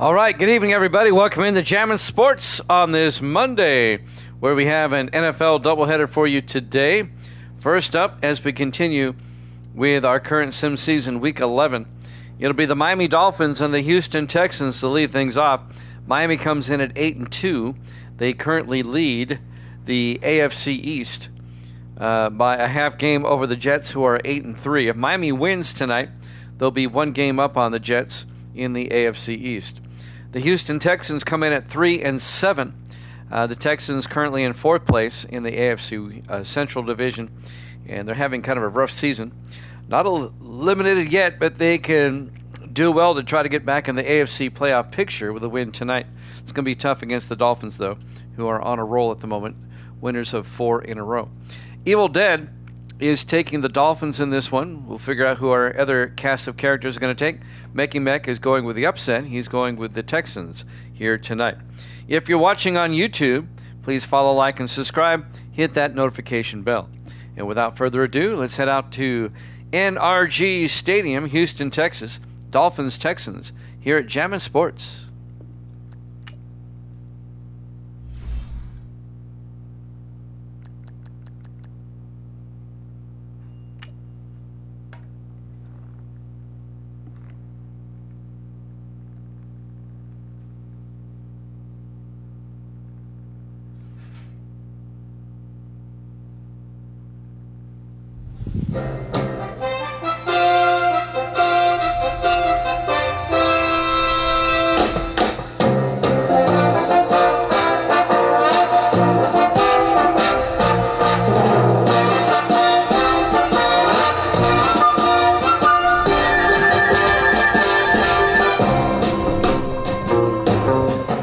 All right, good evening, everybody. Welcome into Jammin' Sports on this Monday, where we have an NFL doubleheader for you today. First up, as we continue with our current sim season, Week 11, it'll be the Miami Dolphins and the Houston Texans to lead things off. Miami comes in at 8-2. They currently lead the AFC East by a half game over the Jets, who are 8-3. If Miami wins tonight, they'll be one game up on the Jets in the AFC East. The Houston Texans come in at 3-7. The Texans currently in fourth place in the AFC Central Division, and they're having kind of a rough season. Not eliminated yet, but they can do well to try to get back in the AFC playoff picture with a win tonight. It's going to be tough against the Dolphins, though, who are on a roll at the moment, winners of 4 in a row. Evil Dead is taking the Dolphins in this one. We'll figure out who our other cast of characters are going to take. Mecky Mech is going with the upset. He's going with the Texans here tonight. If you're watching on YouTube, please follow, like, and subscribe. Hit that notification bell. And without further ado, let's head out to NRG Stadium, Houston, Texas. Dolphins, Texans, here at Jammin' Sports.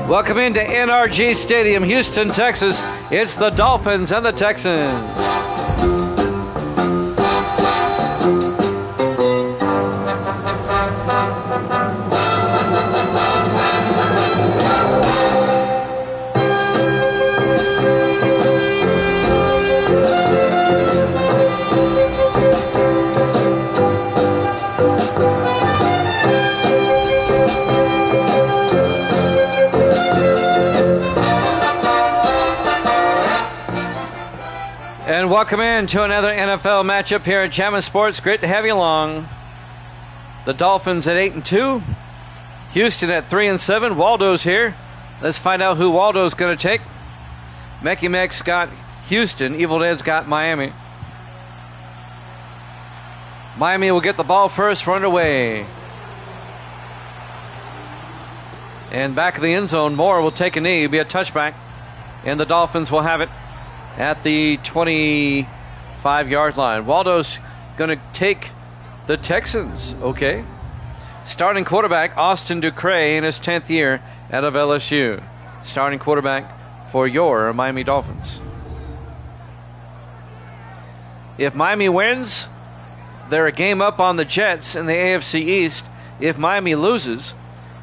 Welcome into NRG Stadium, Houston, Texas. It's the Dolphins and the Texans. And welcome in to another NFL matchup here at Jammin' Sports. Great to have you along. The Dolphins at 8-2. Houston at 3-7. Waldo's here. Let's find out who Waldo's going to take. Mecky Mech's got Houston. Evil Dead's got Miami. Miami will get the ball first. We're underway. And back of the end zone, Moore will take a knee. It'll be a touchback. And the Dolphins will have it at the 25-yard line. Waldo's going to take the Texans. Okay. Starting quarterback, Austin Ducre, in his 10th year out of LSU. Starting quarterback for your Miami Dolphins. If Miami wins, they're a game up on the Jets in the AFC East. If Miami loses,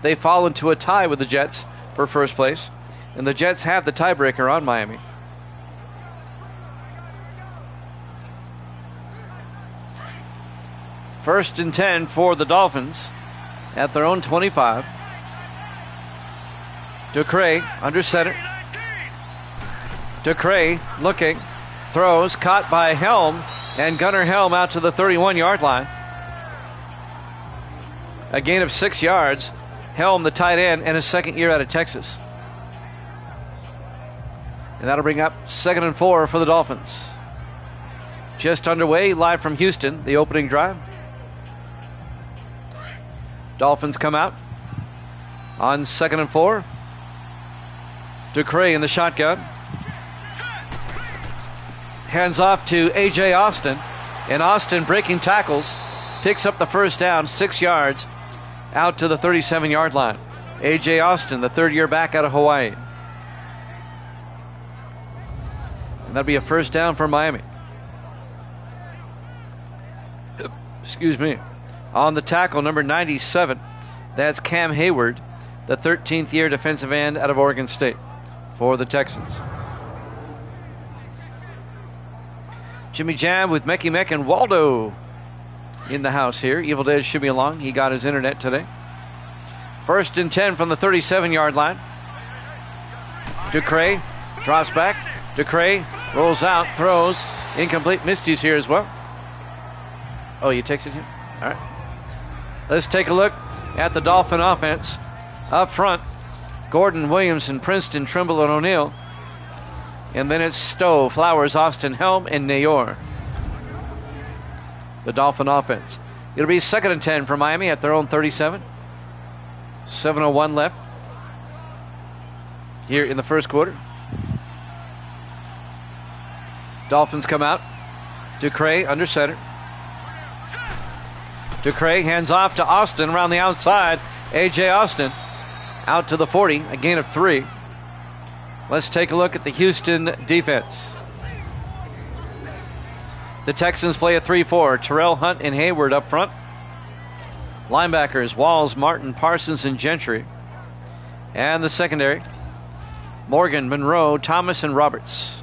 they fall into a tie with the Jets for first place. And the Jets have the tiebreaker on Miami. First and 10 for the Dolphins at their own 25. Ducre under center. Ducre looking, throws, caught by Helm, and Gunnar Helm out to the 31-yard line. A gain of 6 yards. Helm, the tight end, and his second year out of Texas. And that'll bring up 2nd and 4 for the Dolphins. Just underway, live from Houston, the opening drive. Dolphins come out on 2nd and 4. Ducre in the shotgun. Hands off to A.J. Austin. And Austin, breaking tackles, picks up the first down, 6 yards, out to the 37-yard line. A.J. Austin, the third-year back out of Hawaii. And that'll be a first down for Miami. Excuse me. On the tackle, number 97, that's Cam Hayward, the 13th year defensive end out of Oregon State for the Texans. Jimmy Jam with Mecky Mech and Waldo in the house here. Evil Dead should be along. He got his internet today. First and 10 from the 37-yard line. Ducray drops back. Ducray rolls out, throws. Incomplete. Misty's here as well. Oh, you texted him? All right. Let's take a look at the Dolphin offense. Up front, Gordon, Williamson, Princeton, Trimble, and O'Neal. And then it's Stowe, Flowers, Austin, Helm, and Nayor. The Dolphin offense. It'll be 2nd and 10 for Miami at their own 37. 7:01 left here in the first quarter. Dolphins come out. Ducray under center. Ducray hands off to Austin around the outside. A.J. Austin out to the 40, a gain of 3. Let's take a look at the Houston defense. The Texans play a 3-4. Terrell Hunt and Hayward up front. Linebackers, Walls, Martin, Parsons, and Gentry. And the secondary, Morgan, Monroe, Thomas, and Roberts.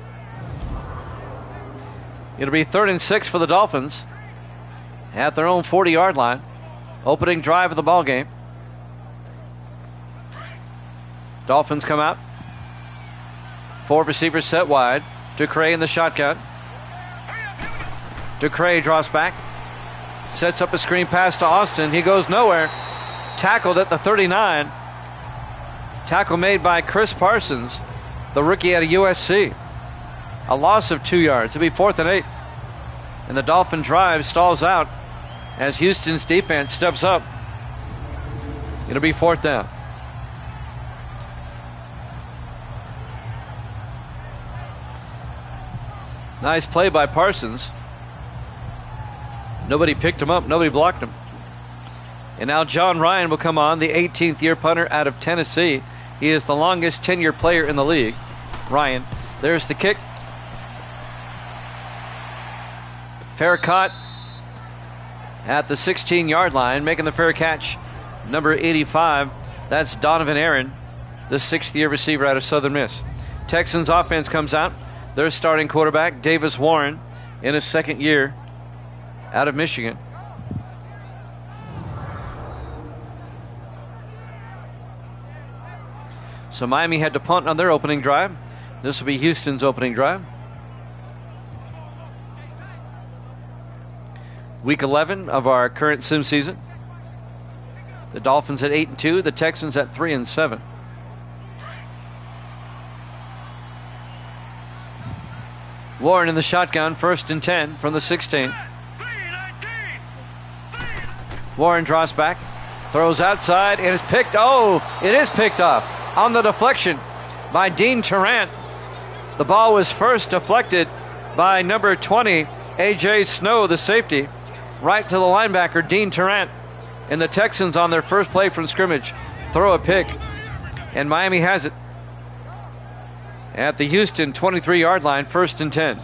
It'll be 3rd and 6 for the Dolphins at their own 40-yard line. Opening drive of the ball game. Dolphins come out. 4 receivers set wide. Ducray in the shotgun. Ducray draws back. Sets up a screen pass to Austin. He goes nowhere. Tackled at the 39. Tackle made by Chris Parsons, the rookie out of USC. A loss of 2 yards. It'll be 4th and 8. And the Dolphin drive stalls out as Houston's defense steps up. It'll be 4th down. Nice play by Parsons. Nobody picked him up. Nobody blocked him. And now John Ryan will come on, the 18th year punter out of Tennessee. He is the longest tenure player in the league. Ryan. There's the kick. Fair caught at the 16-yard line, making the fair catch. Number 85. That's Donovan Aaron, the 6th-year receiver out of Southern Miss. Texans offense comes out. Their starting quarterback, Davis Warren, in his 2nd year out of Michigan. So Miami had to punt on their opening drive. This will be Houston's opening drive. Week 11 of our current sim season. The Dolphins at 8-2, the Texans at 3-7. Warren in the shotgun, 1st and 10 from the 16. Warren draws back, throws outside, and is picked. Oh, it is picked off on the deflection by Dean Tarrant. The ball was first deflected by number 20, A.J. Snow, the safety, right to the linebacker, Dean Tarrant. And the Texans on their first play from scrimmage throw a pick. And Miami has it at the Houston 23-yard line, 1st and 10.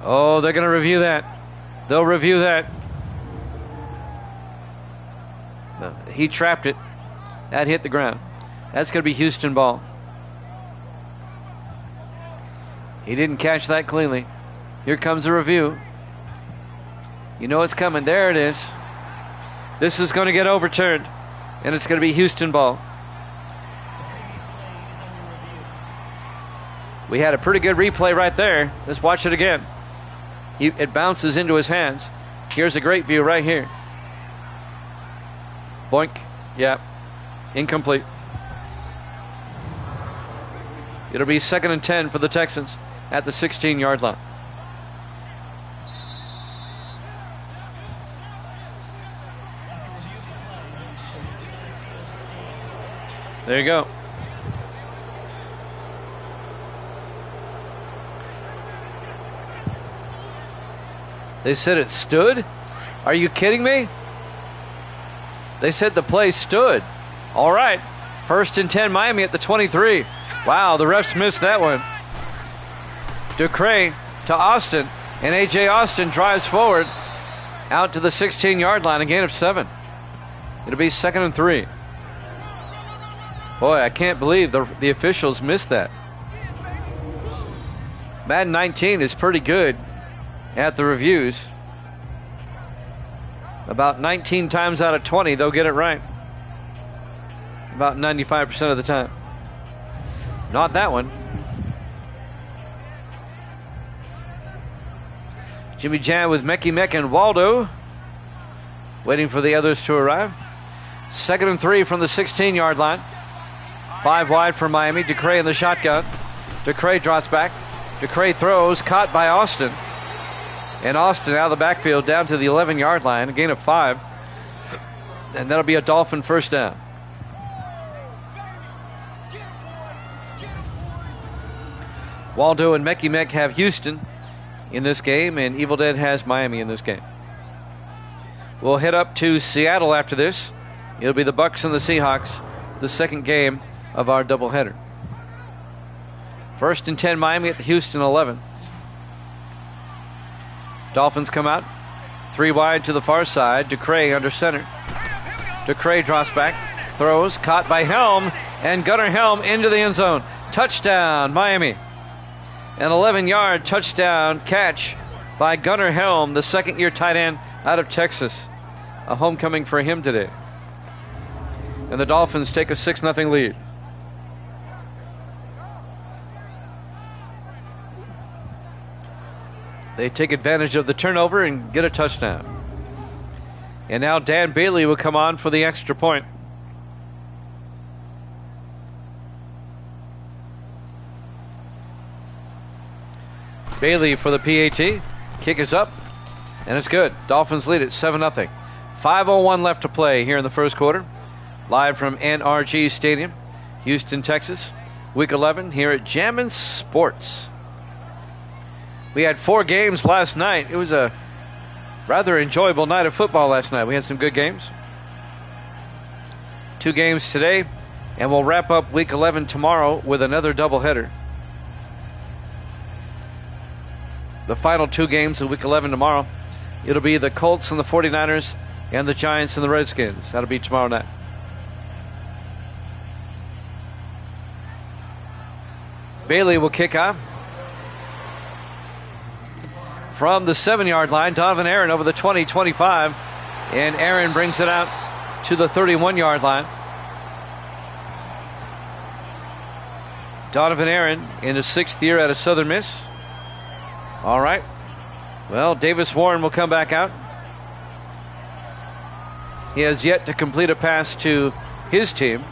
Oh, they're going to review that. They'll review that. He trapped it. That hit the ground. That's going to be Houston ball. He didn't catch that cleanly. Here comes a review. You know it's coming. There it is. This is going to get overturned, and it's going to be Houston ball. We had a pretty good replay right there. Let's watch it again. It bounces into his hands. Here's a great view right here. Boink. Yeah. Incomplete. It'll be 2nd and 10 for the Texans at the 16-yard line. There you go. They said it stood? Are you kidding me? They said the play stood. All right. 1st and 10, Miami at the 23. Wow, the refs missed that one. Ducray to Austin, and A.J. Austin drives forward out to the 16-yard line, a gain of 7. It'll be 2nd and 3. Boy, I can't believe the officials missed that. Madden 19 is pretty good at the reviews. About 19 times out of 20, they'll get it right. About 95% of the time. Not that one. Jimmy Jan with Mecky Meck and Waldo. Waiting for the others to arrive. 2nd and 3 from the 16-yard line. 5 wide for Miami. DeCray in the shotgun. DeCray drops back. DeCray throws. Caught by Austin. And Austin out of the backfield down to the 11-yard line. A gain of 5. And that'll be a Dolphin first down. Waldo and Mecky Meck have Houston in this game, and Evil Dead has Miami in this game. We'll head up to Seattle after this. It'll be the Bucks and the Seahawks, the second game of our doubleheader. 1st and 10 Miami at the Houston 11. Dolphins come out. 3 wide to the far side. DeCray under center. DeCray drops back. Throws. Caught by Helm. And Gunnar Helm into the end zone. Touchdown, Miami. An 11-yard touchdown catch by Gunnar Helm, the second-year tight end out of Texas. A homecoming for him today. And the Dolphins take a 6-0 lead. They take advantage of the turnover and get a touchdown. And now Dan Bailey will come on for the extra point. Bailey for the PAT. Kick is up, and it's good. Dolphins lead it 7-0. 5:01 left to play here in the first quarter. Live from NRG Stadium, Houston, Texas. Week 11 here at Jammin' Sports. We had 4 games last night. It was a rather enjoyable night of football last night. We had some good games. 2 games today, and we'll wrap up Week 11 tomorrow with another doubleheader. The final 2 games of Week 11 tomorrow. It'll be the Colts and the 49ers and the Giants and the Redskins. That'll be tomorrow night. Bailey will kick off. From the 7-yard line, Donovan Aaron over the 20-25. And Aaron brings it out to the 31-yard line. Donovan Aaron in his 6th year at a Southern Miss. All right. Well, Davis Warren will come back out. He has yet to complete a pass to his team.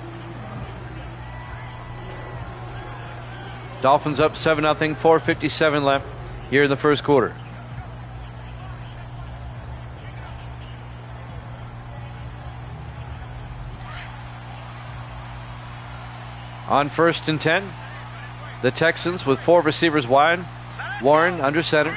Dolphins up 7-0, 4:57 left here in the first quarter. On 1st and 10, the Texans with 4 receivers wide. Warren under center.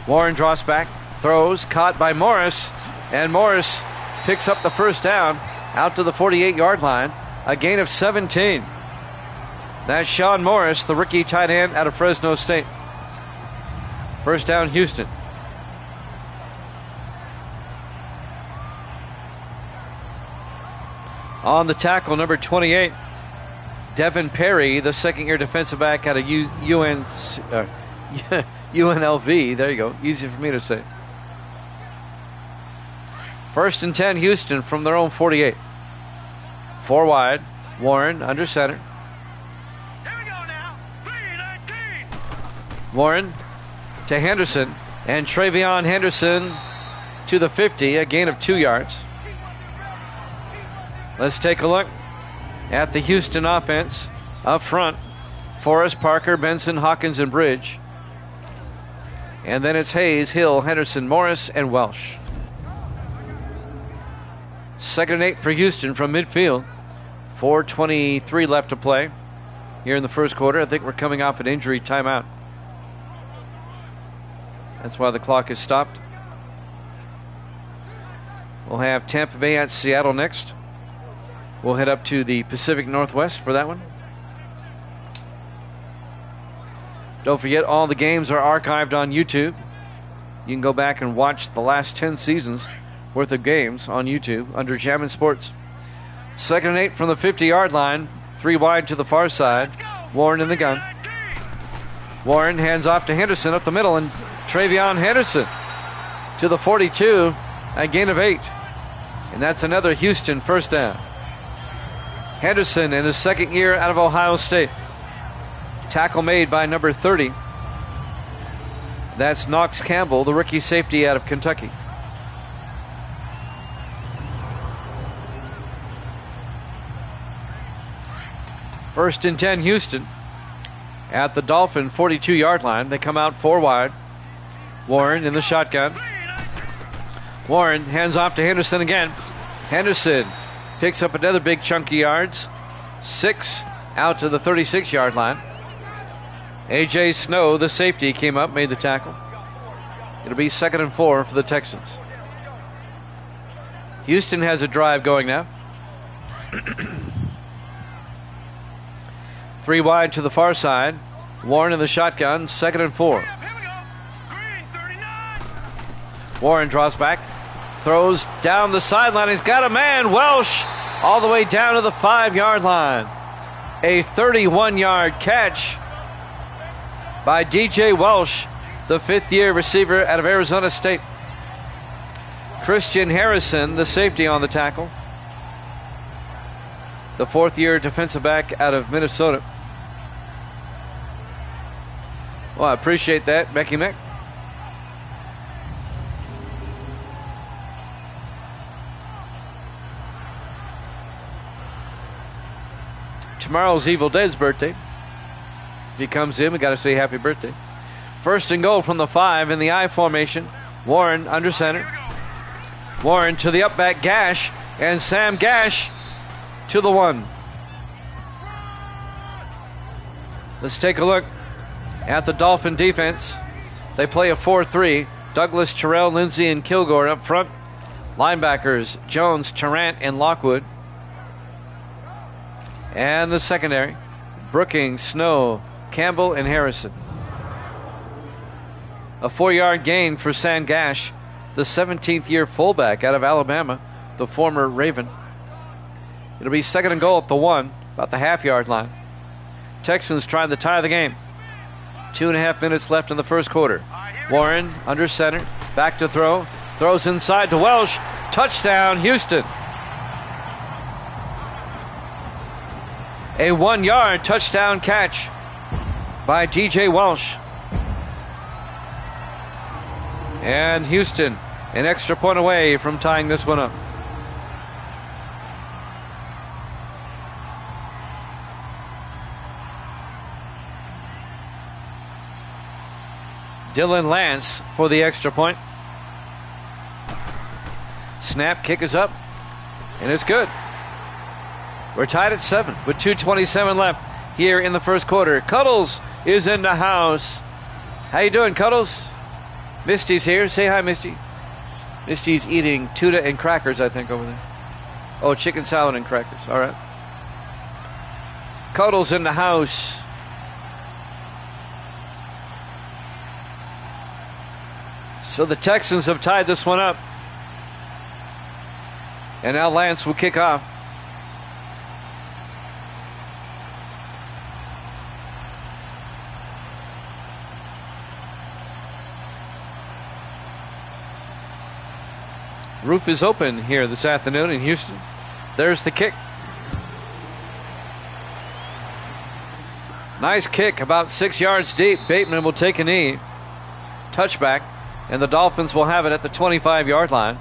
Warren draws back, throws, caught by Morris, and Morris picks up the first down out to the 48-yard line, a gain of 17. That's Sean Morris, the rookie tight end out of Fresno State. First down, Houston. On the tackle, number 28, Devin Perry, the second-year defensive back out of UNLV. There you go. Easy for me to say. 1st and 10, Houston from their own 48. 4 wide. Warren under center. Here we go now. 3-19. Warren to Henderson. And Travion Henderson to the 50, a gain of 2 yards. Let's take a look at the Houston offense up front. Forrest, Parker, Benson, Hawkins, and Bridge. And then it's Hayes, Hill, Henderson, Morris, and Welsh. 2nd and 8 for Houston from midfield. 4:23 left to play here in the first quarter. I think we're coming off an injury timeout. That's why the clock is stopped. We'll have Tampa Bay at Seattle next. We'll head up to the Pacific Northwest for that one. Don't forget, all the games are archived on YouTube. You can go back and watch the last 10 seasons worth of games on YouTube under Jammin' Sports. 2nd and 8 from the 50-yard line. 3 wide to the far side. Warren in the gun. Warren hands off to Henderson up the middle, and Travion Henderson to the 42, a gain of 8. And that's another Houston first down. Henderson in his second year out of Ohio State. Tackle made by number 30. That's Knox Campbell, the rookie safety out of Kentucky. First and 10, Houston. At the Dolphin 42-yard line. They come out 4 wide. Warren in the shotgun. Warren hands off to Henderson again. Henderson picks up another big chunk of yards. 6 out to the 36-yard line. A.J. Snow, the safety, came up, made the tackle. It'll be 2nd and 4 for the Texans. Houston has a drive going now. 3 wide to the far side. Warren in the shotgun, 2nd and 4. Warren draws back, throws down the sideline. He's got a man, Welsh, all the way down to the 5-yard line. A 31-yard catch by DJ Welsh, the 5th-year receiver out of Arizona State. Christian Harrison, the safety, on the tackle. The 4th-year defensive back out of Minnesota. Well, I appreciate that, Mecky Mick. Tomorrow's Evil Dead's birthday. If he comes in, we got to say happy birthday. First and goal from the 5 in the I formation. Warren under center. Warren to the up back, Gash, and Sam Gash to the 1. Let's take a look at the Dolphin defense. They play a 4-3. Douglas, Terrell, Lindsey, and Kilgore up front. Linebackers, Jones, Tarrant, and Lockwood. And the secondary, Brookings, Snow, Campbell, and Harrison. A 4-yard gain for Sam Gash, the 17th-year fullback out of Alabama, the former Raven. It'll be 2nd and goal at the 1, about the half-yard line. Texans trying to tie the game. 2.5 minutes left in the first quarter. Warren under center, back to throw. Throws inside to Welsh. Touchdown, Houston. A 1-yard touchdown catch by DJ Welsh. And Houston, an extra point away from tying this one up. Dylan Lance for the extra point. Snap, kick is up, and it's good. We're tied at 7 with 2:27 left here in the first quarter. Cuddles is in the house. How you doing, Cuddles? Misty's here. Say hi, Misty. Misty's eating tuna and crackers, I think, over there. Oh, chicken salad and crackers. All right. Cuddles in the house. So the Texans have tied this one up. And now Lance will kick off. Roof is open here this afternoon in Houston. There's the kick. Nice kick, about 6 yards deep. Bateman will take a knee. Touchback. And the Dolphins will have it at the 25-yard line.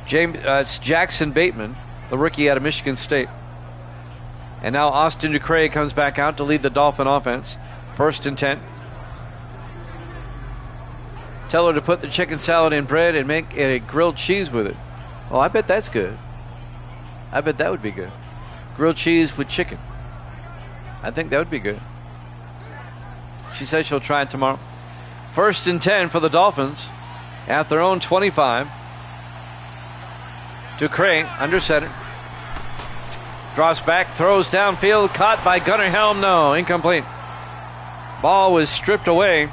It's Jackson Bateman, the rookie out of Michigan State. And now Austin Ducray comes back out to lead the Dolphin offense. 1st and 10. Tell her to put the chicken salad in bread and make it a grilled cheese with it. Oh, I bet that's good. I bet that would be good. Grilled cheese with chicken. I think that would be good. She says she'll try it tomorrow. 1st and 10 for the Dolphins at their own 25. Ducray under center. Drops back, throws downfield, caught by Gunnar Helm. No, incomplete. Ball was stripped away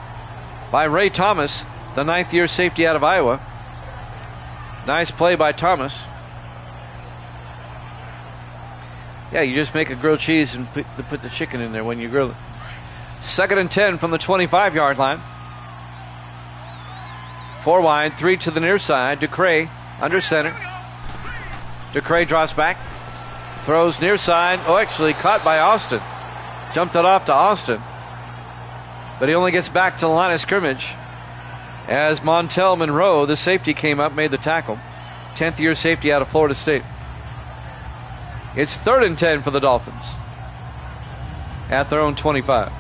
by Ray Thomas, the 9th-year safety out of Iowa. Nice play by Thomas. Yeah, you just make a grilled cheese and put the chicken in there when you grill it. 2nd and 10 from the 25-yard line. 4 wide, 3 to the near side. Ducray under center. Ducray drops back. Throws near side. Oh, actually caught by Austin. Dumped it off to Austin. But he only gets back to the line of scrimmage as Montel Monroe, the safety, came up, made the tackle. 10th year safety out of Florida State. It's 3rd and 10 for the Dolphins at their own 25.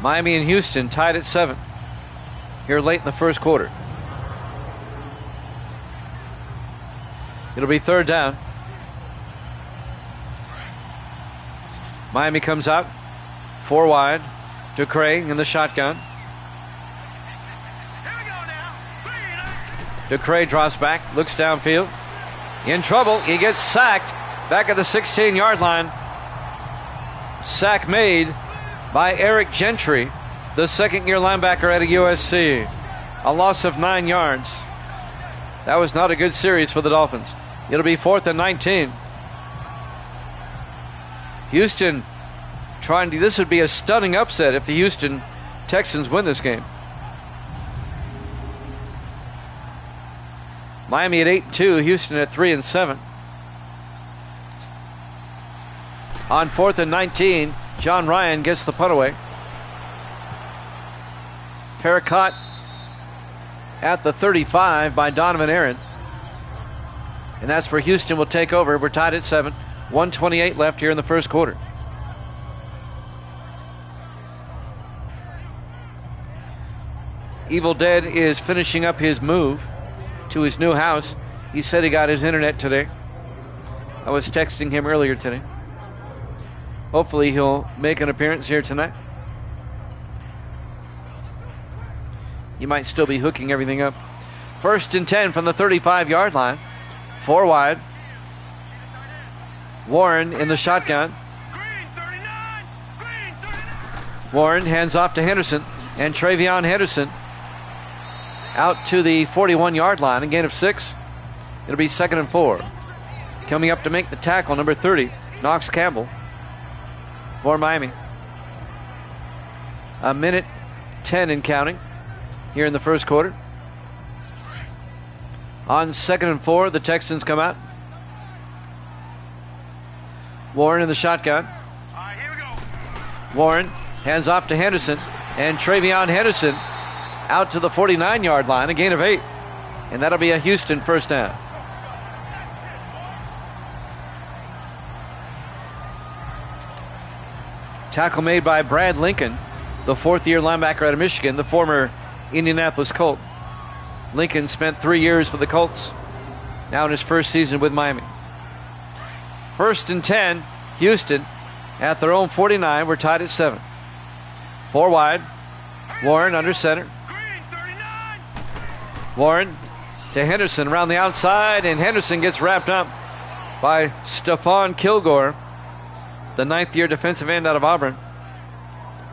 Miami and Houston tied at 7 here late in the first quarter. It'll be 3rd down. Miami comes out 4 wide. Ducray in the shotgun. Ducray drops back, looks downfield. In trouble, he gets sacked back at the 16-yard line. Sack made by Eric Gentry, the second-year linebacker out of USC. A loss of 9 yards. That was not a good series for the Dolphins. It'll be 4th and 19. Houston trying to, this would be a stunning upset if the Houston Texans win this game. Miami at 8-2, Houston at 3-7. On 4th and 19, John Ryan gets the punt away. Fair caught at the 35 by Donovan Aaron. And that's where Houston will take over. We're tied at 7. 1:28 left here in the first quarter. Evil Dead is finishing up his move to his new house. He said he got his internet today. I was texting him earlier today. Hopefully he'll make an appearance here tonight. He might still be hooking everything up. 1st and 10 from the 35-yard line. 4 wide. Warren in the shotgun. Warren hands off to Henderson. And Travion Henderson out to the 41-yard line. A gain of 6. It'll be 2nd and 4. Coming up to make the tackle, number 30, Knox Campbell for Miami. 1:10 and counting here in the first quarter. On 2nd and 4, the Texans come out. Warren in the shotgun. Here we go. Warren hands off to Henderson. And Travion Henderson out to the 49-yard line. A gain of 8. And that'll be a Houston first down. Tackle made by Brad Lincoln, the 4th-year linebacker out of Michigan, the former Indianapolis Colt. Lincoln spent 3 years for the Colts, now in his first season with Miami. 1st and 10, Houston at their own 49. We're tied at 7. 4 wide. Warren under center. Warren to Henderson around the outside, and Henderson gets wrapped up by Stephon Kilgore, the 9th-year defensive end out of Auburn.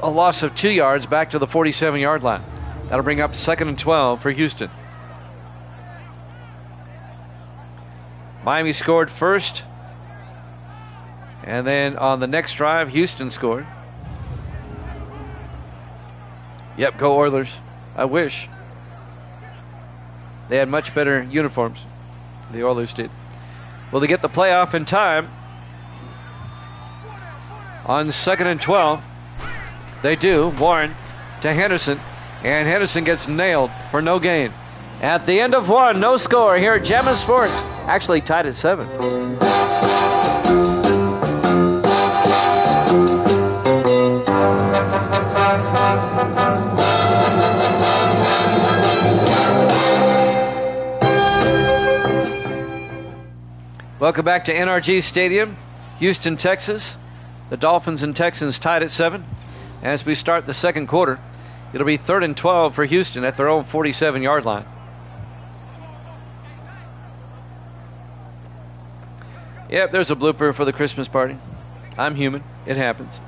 A loss of 2 yards back to the 47-yard line. That'll bring up 2nd and 12 for Houston. Miami scored first, and then on the next drive, Houston scored. Yep, go Oilers. I wish. They had much better uniforms. The Oilers did. Will they get the playoff in time? On 2nd and 12, they do. Warren to Henderson, and Henderson gets nailed for no gain. At the end of 1, no score here at Jammin' Sports. Actually tied at 7. Welcome back to NRG Stadium, Houston, Texas. The Dolphins and Texans tied at 7. As we start the second quarter, it'll be 3rd and 12 for Houston at their own 47-yard line. Yep, there's a blooper for the Christmas party. I'm human. It happens.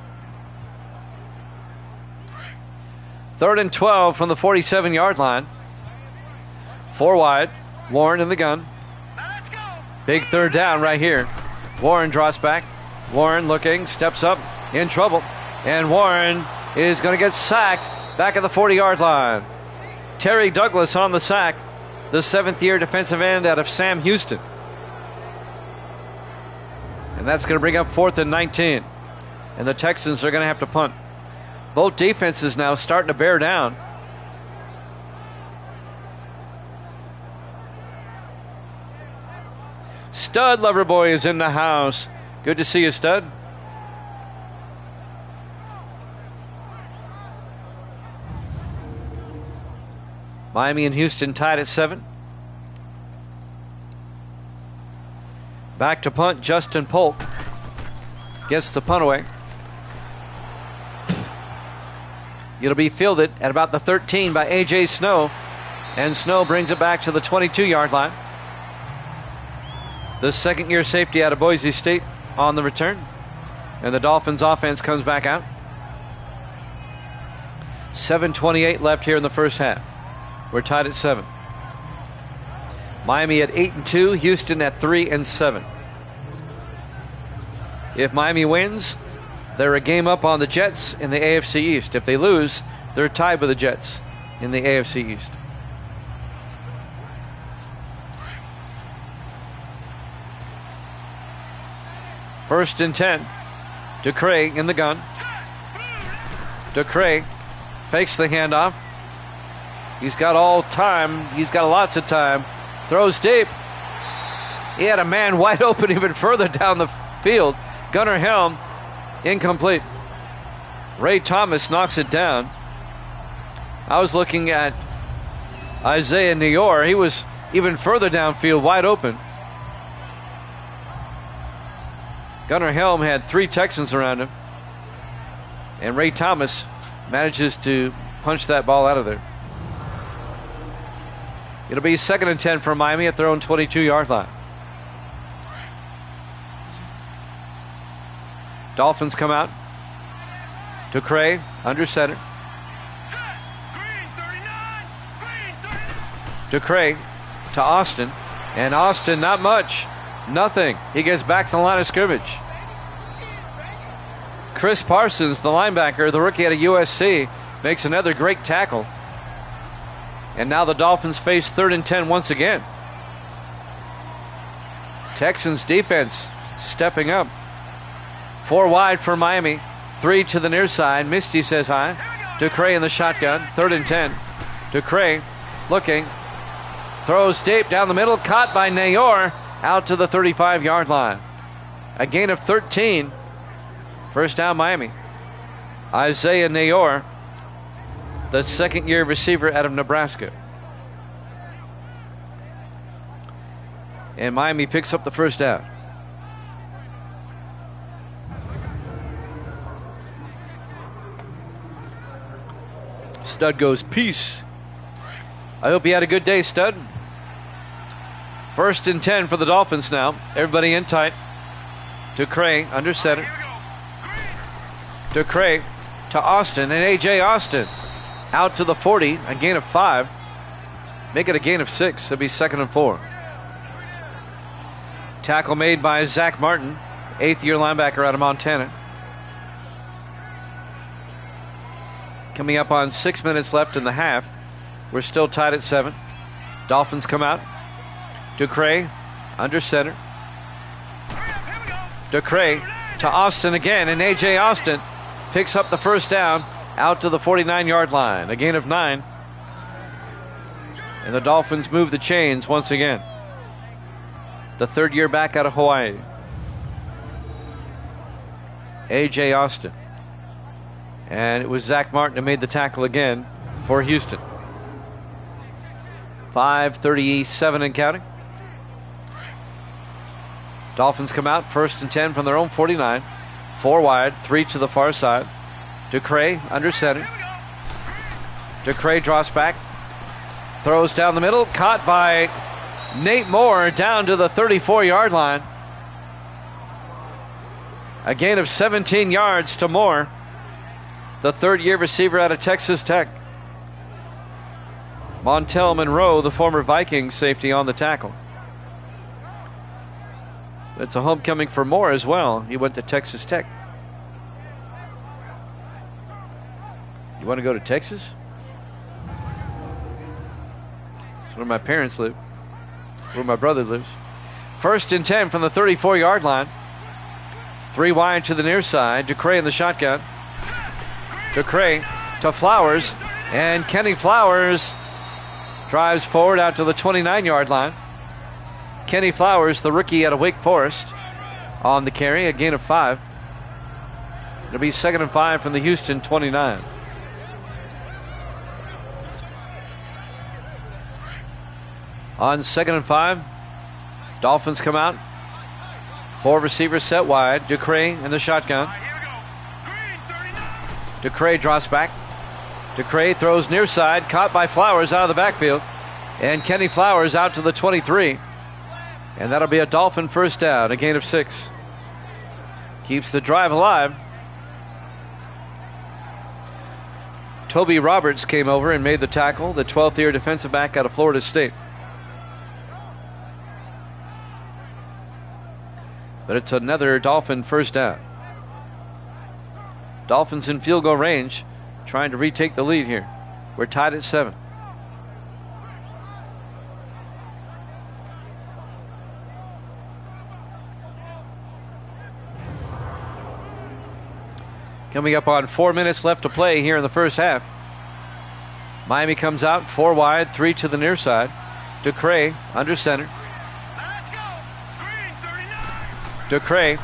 3rd and 12 from the 47-yard line. 4 wide. Warren in the gun. Big 3rd down right here. Warren draws back. Warren looking, steps up, in trouble. And Warren is going to get sacked back at the 40-yard line. Terry Douglas on the sack, the 7th-year defensive end out of Sam Houston. And that's going to bring up 4th and 19. And the Texans are going to have to punt. Both defenses now starting to bear down. Stud Loverboy is in the house. Good to see you, Stud. Miami and Houston tied at 7. Back to punt, Justin Polk gets the punt away. It'll be fielded at about the 13 by A.J. Snow. And Snow brings it back to the 22-yard line. The 2nd-year safety out of Boise State on the return. And the Dolphins offense comes back out. 7:28 left here in the first half. We're tied at 7. Miami at 8-2, Houston at 3-7. If Miami wins, they're a game up on the Jets in the AFC East. If they lose, they're tied with the Jets in the AFC East. First and 10. DeCray in the gun. DeCray fakes the handoff. He's got all time. He's got lots of time. Throws deep. He had a man wide open even further down the field. Gunnar Helm, incomplete. Ray Thomas knocks it down. I was looking at Isaiah Neyor. He was even further downfield, wide open. Gunnar Helm had 3 Texans around him. And Ray Thomas manages to punch that ball out of there. It'll be 2nd and 10 for Miami at their own 22-yard line. Dolphins come out. DeCray under center. DeCray to Austin. And Austin, not much. Nothing. He gets back to the line of scrimmage. Chris Parsons, the linebacker, the rookie out of USC, makes another great tackle. And now the Dolphins face 3rd and 10 once again. Texans defense stepping up. 4 wide for Miami. 3 to the near side. Misty says hi. DeCray in the shotgun. 3rd and 10. DeCray looking. Throws deep down the middle. Caught by Neyor. Out to the 35-yard line. A gain of 13. First down Miami. Isaiah Neyor, the 2nd-year receiver out of Nebraska. And Miami picks up the first down. Stud goes, peace. I hope you had a good day, Stud. 1st and 10 for the Dolphins now. Everybody in tight. DeCray under center. DeCray to Austin, and A.J. Austin out to the 40, a gain of 5. Make it a gain of 6. It'll be 2nd and 4. Tackle made by Zach Martin, 8th-year linebacker out of Montana. Coming up on 6 minutes left in the half. We're still tied at 7. Dolphins come out. DeCray under center. DeCray to Austin again, and A.J. Austin picks up the first down out to the 49-yard line. A gain of 9. And the Dolphins move the chains once again. The 3rd year back out of Hawaii. A.J. Austin. And it was Zach Martin who made the tackle again for Houston. 5:37 and counting. Dolphins come out 1st and 10 from their own 49. 4 wide, 3 to the far side. DeCray under center. DeCray draws back. Throws down the middle. Caught by Nate Moore down to the 34-yard line. A gain of 17 yards to Moore, the 3rd-year receiver out of Texas Tech. Montel Monroe, the former Vikings safety, on the tackle. It's a homecoming for Moore as well. He went to Texas Tech. You want to go to Texas? That's where my parents live. Where my brother lives. 1st and 10 from the 34-yard line. 3 wide to the near side. Ducray in the shotgun. Ducray to Flowers. And Kenny Flowers drives forward out to the 29-yard line. Kenny Flowers, the rookie out of Wake Forest, on the carry, a gain of 5. It'll be 2nd and 5 from the Houston 29. On 2nd and 5, Dolphins come out. 4 receivers set wide. Ducray in the shotgun. Ducray drops back. Ducray throws near side, caught by Flowers out of the backfield. And Kenny Flowers out to the 23. And that'll be a Dolphin first down, a gain of 6. Keeps the drive alive. Toby Roberts came over and made the tackle, the 12th-year defensive back out of Florida State. But it's another Dolphin first down. Dolphins in field goal range, trying to retake the lead here. We're tied at 7. Coming up on 4 minutes left to play here in the first half. Miami comes out 4 wide, 3 to the near side. Ducray under center. Ducray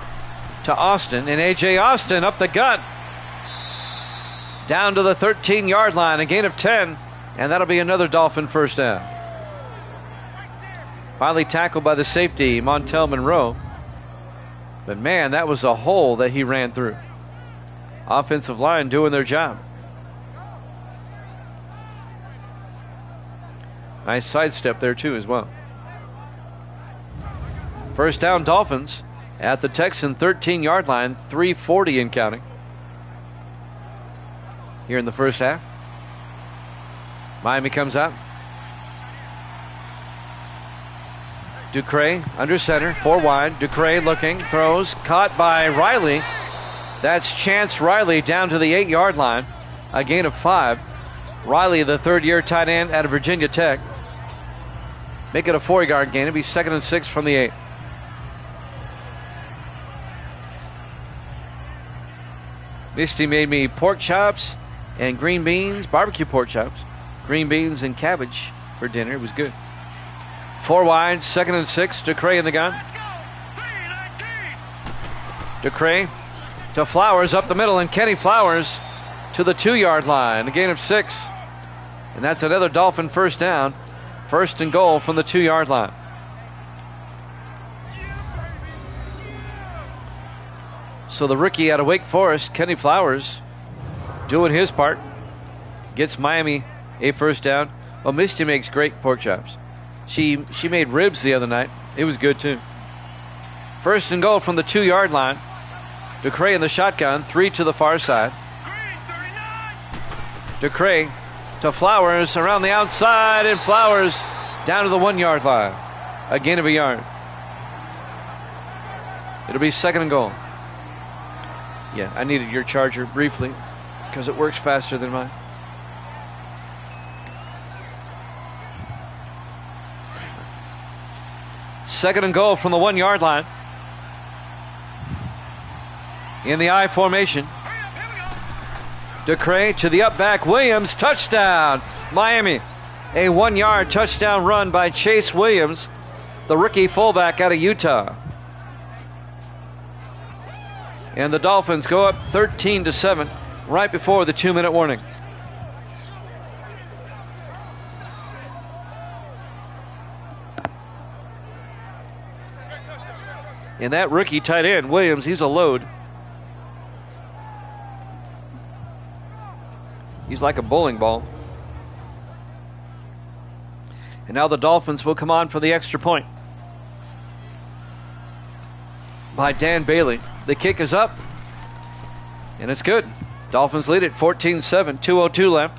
to Austin, and A.J. Austin up the gut. Down to the 13-yard line, a gain of 10, and that'll be another Dolphin first down. Finally tackled by the safety, Montel Monroe. But man, that was a hole that he ran through. Offensive line doing their job. Nice sidestep there too as well. First down Dolphins at the Texan 13-yard line, 3:40 and counting. Here in the first half. Miami comes out. Ducray under center, 4 wide. Ducray looking, throws, caught by Riley. That's Chance Riley down to the 8-yard line, a gain of 5. Riley, the 3rd-year tight end out of Virginia Tech. Make it a 4-yard gain. It'll be 2nd and 6 from the 8. Misty made me pork chops and green beans, barbecue pork chops, green beans and cabbage for dinner. It was good. 4 wide, 2nd and 6. Ducray in the gun. Ducray to Flowers up the middle, and Kenny Flowers to the 2-yard line, a gain of 6. And that's another Dolphin first down. 1st and goal from the 2-yard line. So the rookie out of Wake Forest, Kenny Flowers, doing his part. Gets Miami a first down. Well, Misty makes great pork chops. She made ribs the other night. It was good too. 1st and goal from the 2-yard line. Ducray in the shotgun, 3 to the far side. Ducray to Flowers around the outside, and Flowers down to the 1-yard line. A gain of a yard. It'll be 2nd and goal. Yeah, I needed your charger briefly because it works faster than mine. Second and goal from the 1-yard line. In the I formation. Ducray to the up back. Williams, touchdown. Miami. A 1-yard touchdown run by Chase Williams, the rookie fullback out of Utah. And the Dolphins go up 13-7 right before the 2-minute warning. And that rookie tight end, Williams, he's a load. He's like a bowling ball. And now the Dolphins will come on for the extra point by Dan Bailey. The kick is up, and it's good. Dolphins lead it 14-7, 2:02 left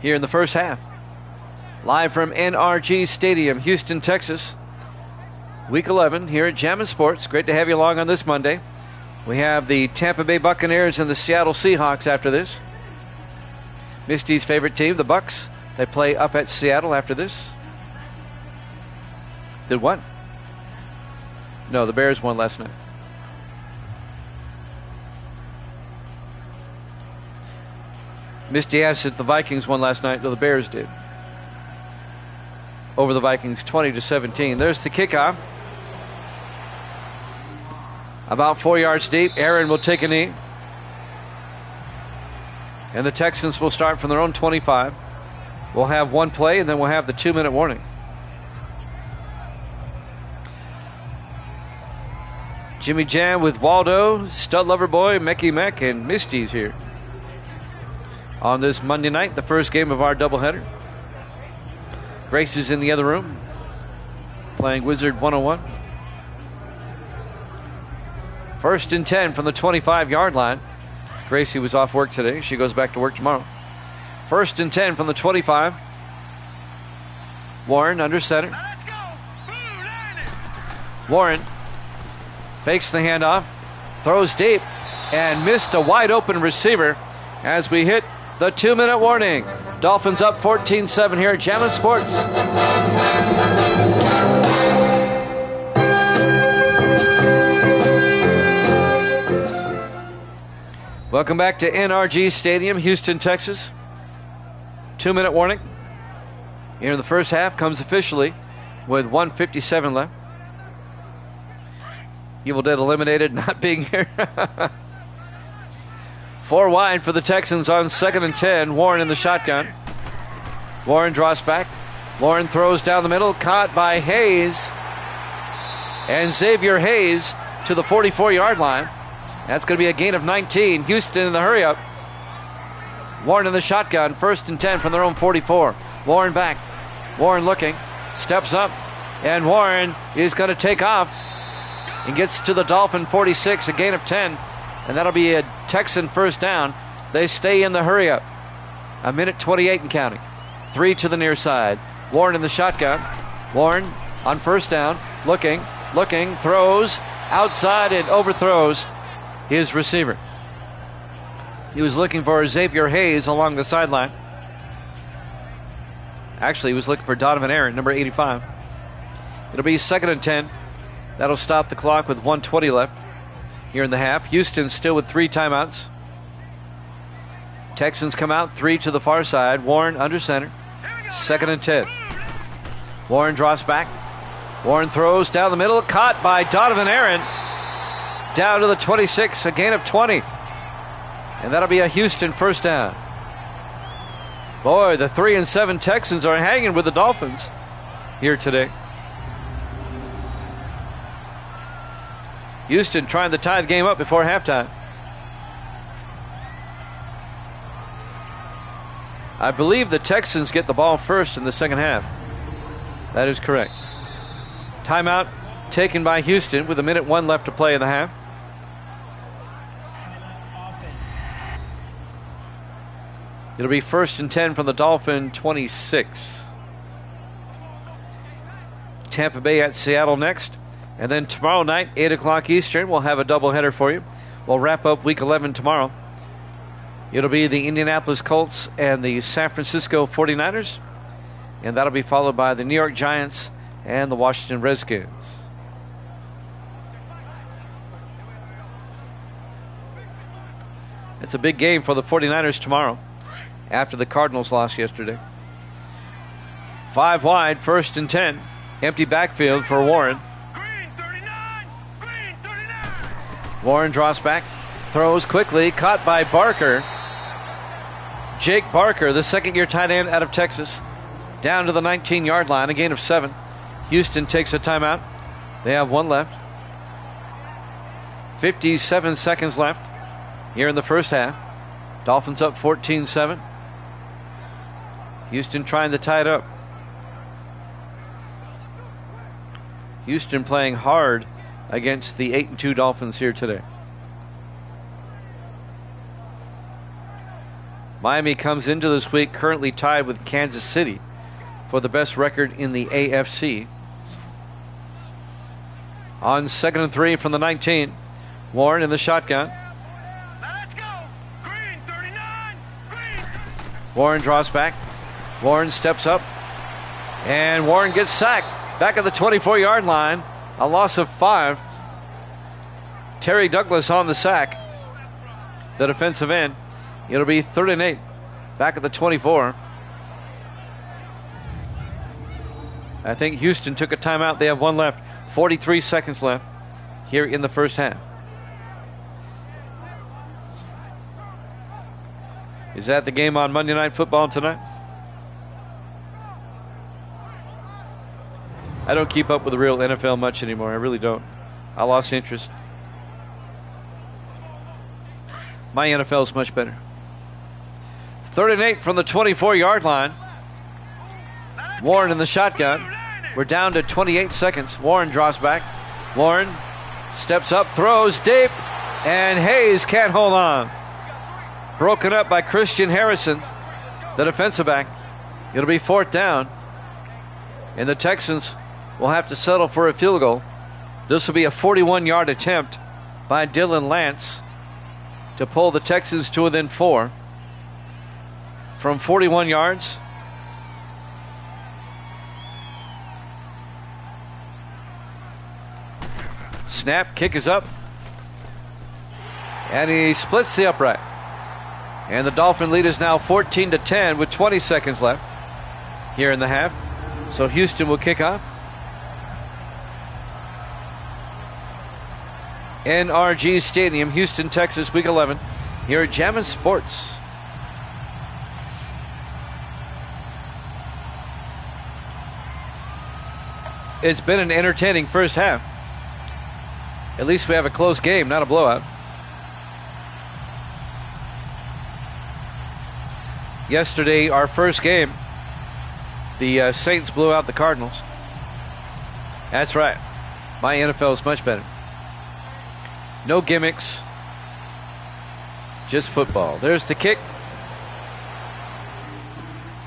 here in the first half. Live from NRG Stadium, Houston, Texas. Week 11 here at Jammin' Sports. Great to have you along on this Monday. We have the Tampa Bay Buccaneers and the Seattle Seahawks after this. Misty's favorite team, the Bucks. They play up at Seattle after this. Did what? No, the Bears won last night. Misty asked if the Vikings won last night. No, the Bears did. Over the Vikings, 20-17. There's the kickoff. About 4 yards deep. Aaron will take a knee. And the Texans will start from their own 25. We'll have one play, and then we'll have the 2-minute warning. Jimmy Jam with Waldo, Stud Lover Boy, Mecky Meck, and Misty's here. On this Monday night, the first game of our doubleheader. Grace is in the other room, playing Wizard 101. 1st and 10 from the 25-yard line. Gracie was off work today. She goes back to work tomorrow. 1st and 10 from the 25. Warren under center. Let's go. Warren fakes the handoff, throws deep, and missed a wide open receiver as we hit the 2-minute warning. Dolphins up 14-7 here at Jammin' Sports. Welcome back to NRG Stadium, Houston, Texas. 2-minute warning. Here in the first half comes officially with 1:57 left. Evil Dead eliminated, not being here. 4 wide for the Texans on 2nd and 10. Warren in the shotgun. Warren draws back. Warren throws down the middle, caught by Hayes. And Xavier Hayes to the 44-yard line. That's going to be a gain of 19. Houston in the hurry up. Warren in the shotgun. 1st and 10 from their own 44. Warren back. Warren looking. Steps up. And Warren is going to take off. And gets to the Dolphin 46. A gain of 10. And that'll be a Texan first down. They stay in the hurry up. 1:28 and counting. 3 to the near side. Warren in the shotgun. Warren on first down. Looking. Throws. Outside and overthrows his receiver. He was looking for Xavier Hayes along the sideline. Actually, he was looking for Donovan Aaron, number 85. It'll be 2nd and 10. That'll stop the clock with 1:20 left here in the half. Houston still with 3 timeouts. Texans come out 3 to the far side. Warren under center. 2nd and 10. Warren draws back. Warren throws down the middle. Caught by Donovan Aaron. Down to the 26. A gain of 20. And that'll be a Houston first down. Boy, the 3 and 7 Texans are hanging with the Dolphins here today. Houston trying to tie the game up before halftime. I believe the Texans get the ball first in the second half. That is correct. Timeout taken by Houston with 1:01 left to play in the half. It'll be 1st and 10 from the Dolphin 26. Tampa Bay at Seattle next. And then tomorrow night, 8 o'clock Eastern, we'll have a doubleheader for you. We'll wrap up Week 11 tomorrow. It'll be the Indianapolis Colts and the San Francisco 49ers. And that'll be followed by the New York Giants and the Washington Redskins. It's a big game for the 49ers tomorrow after the Cardinals lost yesterday. 5 wide, 1st and 10. Empty backfield for Warren. Warren draws back, throws quickly, caught by Barker. Jake Barker, the second-year tight end out of Texas, down to the 19-yard line, a gain of 7. Houston takes a timeout. They have 1 left. 57 seconds left here in the first half. Dolphins up 14-7. Houston trying to tie it up. Houston playing hard against the 8-2 Dolphins here today. Miami comes into this week currently tied with Kansas City for the best record in the AFC. On 2nd and 3 from the 19, Warren in the shotgun. Let's go. Green 39. Green. Warren draws back. Warren steps up. And Warren gets sacked. Back at the 24-yard line. A loss of 5. Terry Douglas on the sack. The defensive end. It'll be 3rd and 8. Back at the 24. I think Houston took a timeout. They have one left. 43 seconds left here in the first half. Is that the game on Monday Night Football tonight? I don't keep up with the real NFL much anymore. I really don't. I lost interest. My NFL is much better. 3rd and 8 from the 24-yard line. Warren in the shotgun. We're down to 28 seconds. Warren draws back. Warren steps up, throws deep, and Hayes can't hold on. Broken up by Christian Harrison, the defensive back. It'll be 4th down, and the Texans will have to settle for a field goal. This will be a 41-yard attempt by Dylan Lance to pull the Texans to within 4 from 41 yards. Snap, kick is up, and he splits the upright. And the Dolphin lead is now 14-10 with 20 seconds left here in the half. So Houston will kick off. NRG Stadium, Houston, Texas, Week 11 here at Jammin' Sports. It's been an entertaining first half. At least we have a close game, not a blowout. Yesterday, our first game, the Saints blew out the Cardinals. That's right. My NFL is much better. No gimmicks. Just football. There's the kick.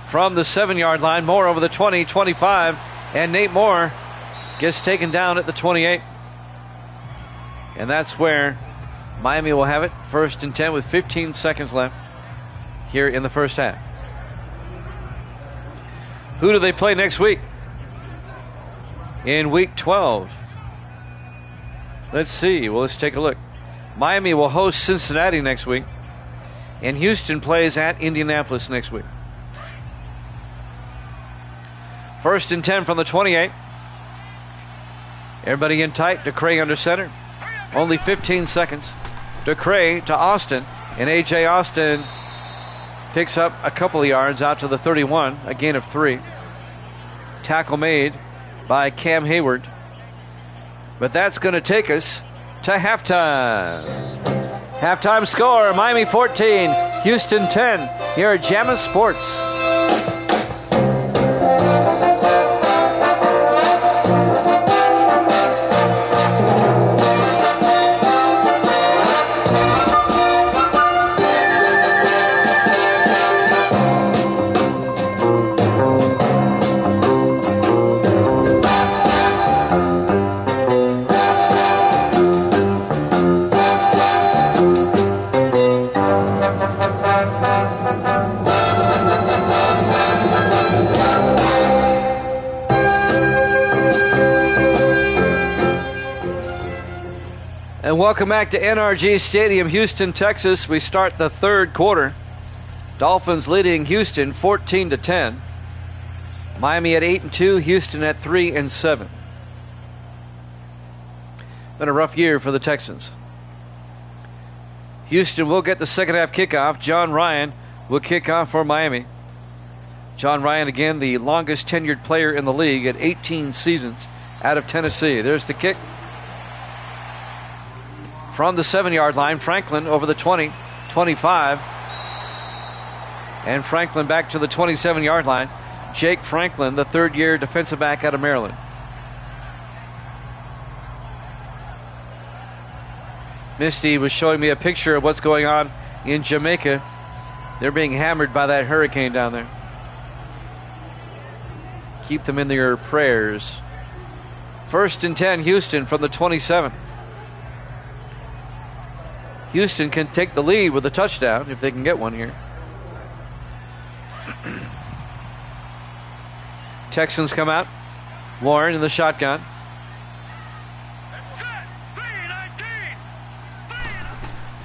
From the 7-yard line, Moore over the 20, 25, and Nate Moore gets taken down at the 28. And that's where Miami will have it. 1st and 10 with 15 seconds left here in the first half. Who do they play next week? In Week 12. Let's see. Well, let's take a look. Miami will host Cincinnati next week. And Houston plays at Indianapolis next week. 1st and 10 from the 28. Everybody in tight. DeCray under center. Only 15 seconds. DeCray to Austin. And A.J. Austin picks up a couple of yards out to the 31. A gain of 3. Tackle made by Cam Hayward. But that's going to take us to halftime. Halftime score, Miami 14, Houston 10, here at Jammin' Sports. And welcome back to NRG Stadium, Houston, Texas. We start the third quarter. Dolphins leading Houston 14-10. Miami at 8-2, Houston at 3-7. Been a rough year for the Texans. Houston will get the second half kickoff. John Ryan will kick off for Miami. John Ryan, again, the longest tenured player in the league at 18 seasons out of Tennessee. There's the kick. From the 7-yard line, Franklin over the 20, 25. And Franklin back to the 27-yard line. Jake Franklin, the third-year defensive back out of Maryland. Misty was showing me a picture of what's going on in Jamaica. They're being hammered by that hurricane down there. Keep them in your prayers. 1st and 10, Houston from the 27. Houston can take the lead with a touchdown if they can get one here. Texans come out. Warren in the shotgun.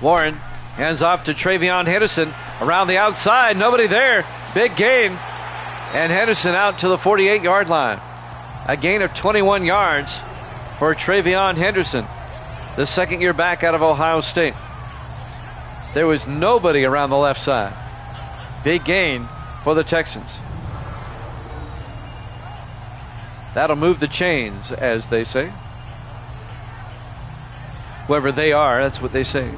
Warren hands off to Travion Henderson around the outside. Nobody there. Big gain. And Henderson out to the 48-yard line. A gain of 21 yards for Travion Henderson, the second-year back out of Ohio State. There was nobody around the left side. Big gain for the Texans. That'll move the chains, as they say. Whoever they are, that's what they say.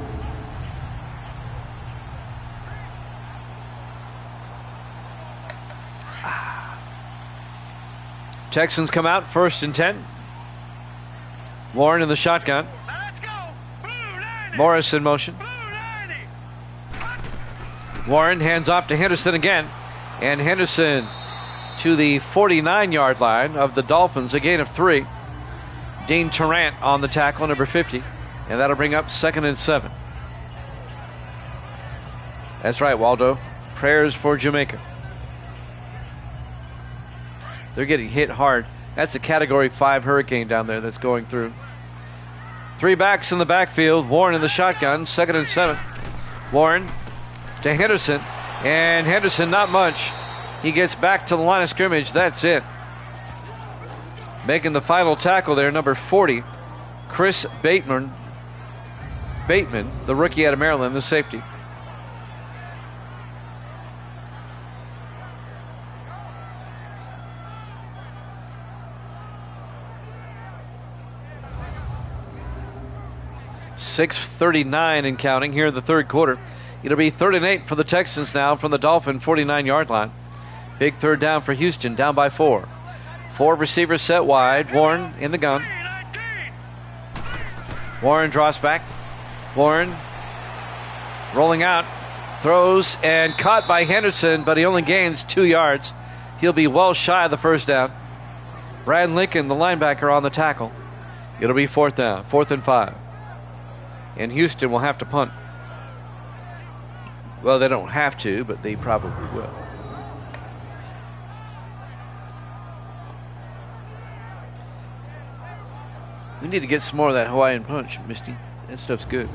Texans come out, 1st and 10. Warren in the shotgun. Let's go. Blue 90. Morris in motion. Blue 90. Warren hands off to Henderson again. And Henderson to the 49-yard line of the Dolphins, a gain of 3. Dean Tarrant on the tackle, number 50. And that'll bring up 2nd and 7. That's right, Waldo. Prayers for Jamaica. They're getting hit hard. That's a Category 5 hurricane down there that's going through. 3 backs in the backfield. Warren in the shotgun. 2nd and 7. Warren to Henderson. And Henderson, not much. He gets back to the line of scrimmage. That's it. Making the final tackle there, number 40, Chris Bateman. Bateman, the rookie out of Maryland, the safety. .6:39 and counting here in the third quarter. It'll be 3rd and 8 for the Texans now from the Dolphin 49-yard line. Big third down for Houston, down by 4. 4 receivers set wide. Warren in the gun. Warren draws back. Warren rolling out. Throws and caught by Henderson, but he only gains 2 yards. He'll be well shy of the first down. Brad Lincoln, the linebacker, on the tackle. It'll be 4th down, 4th and 5. And Houston will have to punt. Well, they don't have to, but they probably will. We need to get some more of that Hawaiian punch, Misty. That stuff's good.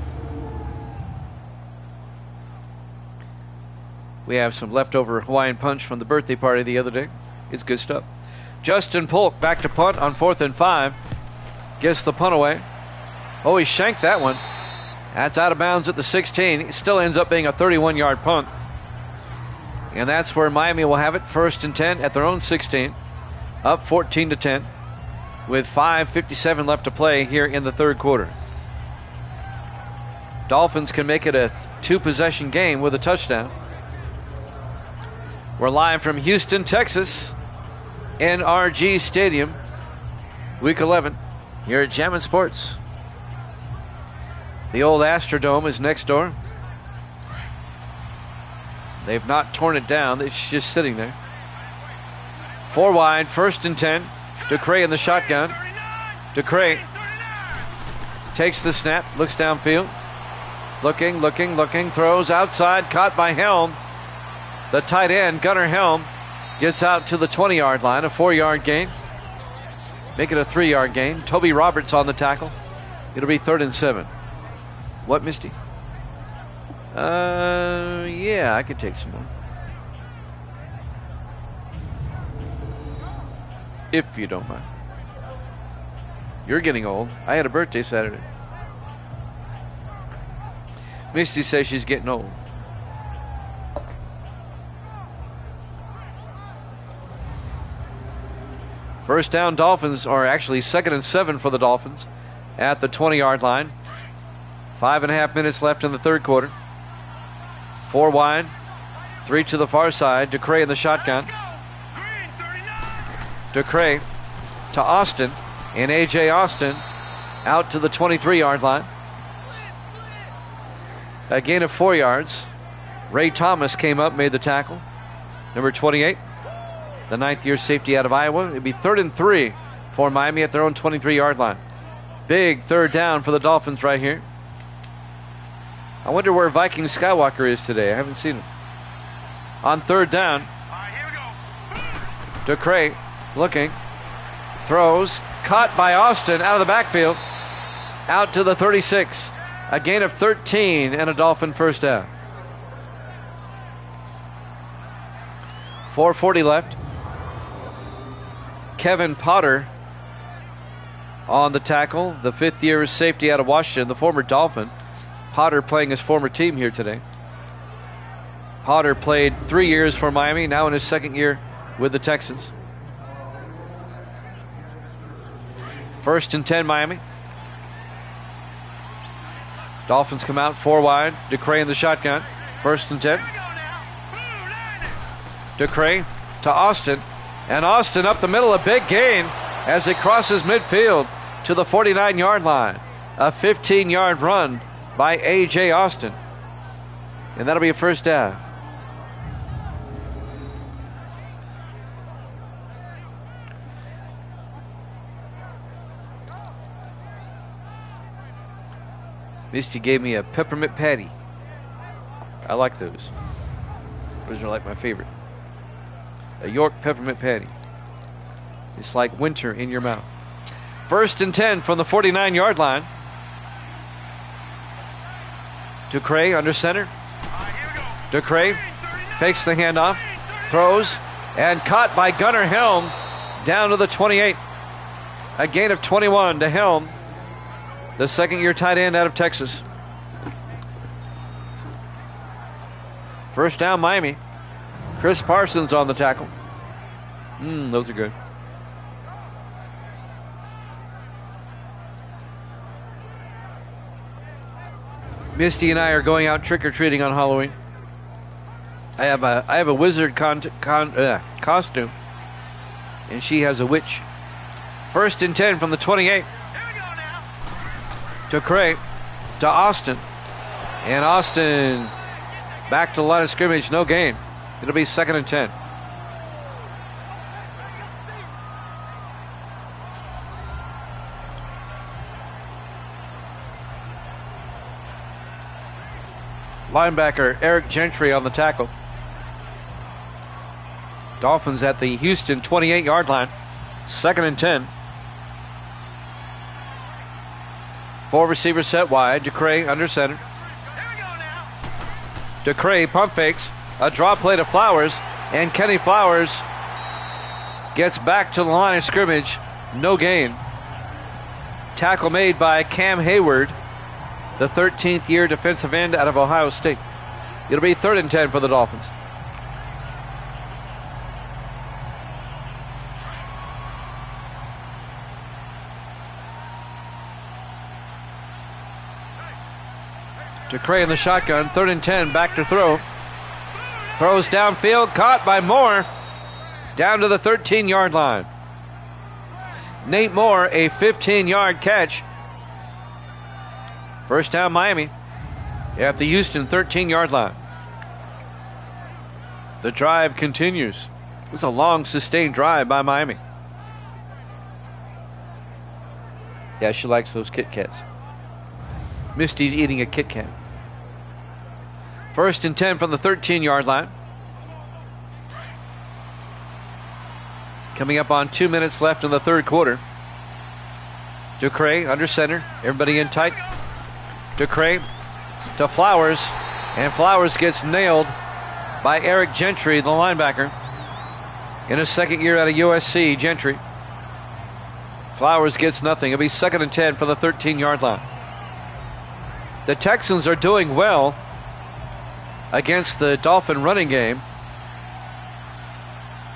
We have some leftover Hawaiian punch from the birthday party the other day. It's good stuff. Justin Polk back to punt on 4th and 5. Gets the punt away. Oh, he shanked that one. That's out of bounds at the 16. It still ends up being a 31-yard punt. And that's where Miami will have it. 1st and 10 at their own 16. Up 14-10 with 5:57 left to play here in the third quarter. Dolphins can make it a 2-possession game with a touchdown. We're live from Houston, Texas, NRG Stadium, Week 11, here at Jammin' Sports. The old Astrodome is next door. They've not torn it down. It's just sitting there. 4 wide, 1st and 10. DeCray in the shotgun. DeCray takes the snap, looks downfield. Looking, throws outside, caught by Helm. The tight end, Gunnar Helm, gets out to the 20-yard line, a 4-yard gain. Make it a 3-yard gain. Toby Roberts on the tackle. It'll be 3rd and 7. What, Misty? Yeah, I could take some more. If you don't mind. You're getting old. I had a birthday Saturday. Misty says she's getting old. First down, Dolphins, or actually 2nd and 7 for the Dolphins at the 20-yard line. 5.5 minutes left in the third quarter. 4 wide, 3 to the far side. DeCray in the shotgun. DeCray to Austin, and A.J. Austin out to the 23-yard line. A gain of 4 yards. Ray Thomas came up, made the tackle. Number 28, the 9th-year safety out of Iowa. It'd be 3rd and 3 for Miami at their own 23-yard line. Big third down for the Dolphins right here. I wonder where Viking Skywalker is today. I haven't seen him. On 3rd down, DeCray looking. Throws. Caught by Austin out of the backfield. Out to the 36. A gain of 13 and a Dolphin first down. 4:40 left. Kevin Potter on the tackle. The fifth-year safety out of Washington, the former Dolphin. Potter playing his former team here today. Potter played 3 years for Miami, now in his second year with the Texans. 1st and 10, Miami. Dolphins come out 4 wide. DeCray in the shotgun. 1st and 10. DeCray to Austin. And Austin up the middle, a big gain as it crosses midfield to the 49-yard line. A 15-yard run by A.J. Austin. And that'll be a first down. Misty gave me a peppermint patty. I like those. Those are like my favorite. A York peppermint patty. It's like winter in your mouth. 1st and 10 from the 49-yard line. DeCray under center. DeCray fakes the handoff. Throws. And caught by Gunnar Helm down to the 28. A gain of 21 to Helm, the second-year tight end out of Texas. First down, Miami. Chris Parsons on the tackle. Those are good. Misty and I are going out trick-or-treating on Halloween. I have a wizard costume, and she has a witch. 1st and 10 from the 28. DeCray to Austin. And Austin back to the line of scrimmage, no gain. It'll be 2nd and 10. Linebacker Eric Gentry on the tackle. Dolphins at the Houston 28-yard line. 2nd and 10. 4 receivers set wide. DeCray under center. DeCray pump fakes. A draw play to Flowers. And Kenny Flowers gets back to the line of scrimmage. No gain. Tackle made by Cam Hayward, the 13th year defensive end out of Ohio State. It'll be 3rd and 10 for the Dolphins. DeCray in the shotgun, 3rd and 10, back to throw. Throws downfield, caught by Moore, down to the 13-yard line. Nate Moore, a 15-yard catch. First down, Miami at the Houston 13-yard line. The drive continues. It was a long, sustained drive by Miami. Yeah, she likes those Kit Kats. Misty's eating a Kit Kat. 1st and 10 from the 13-yard line. Coming up on 2 minutes left in the third quarter. DeCray under center. Everybody in tight. DeCray to Flowers. And Flowers gets nailed by Eric Gentry, the linebacker. In his second year out of USC, Gentry. Flowers gets nothing. It'll be 2nd and 10 for the 13-yard line. The Texans are doing well against the Dolphin running game.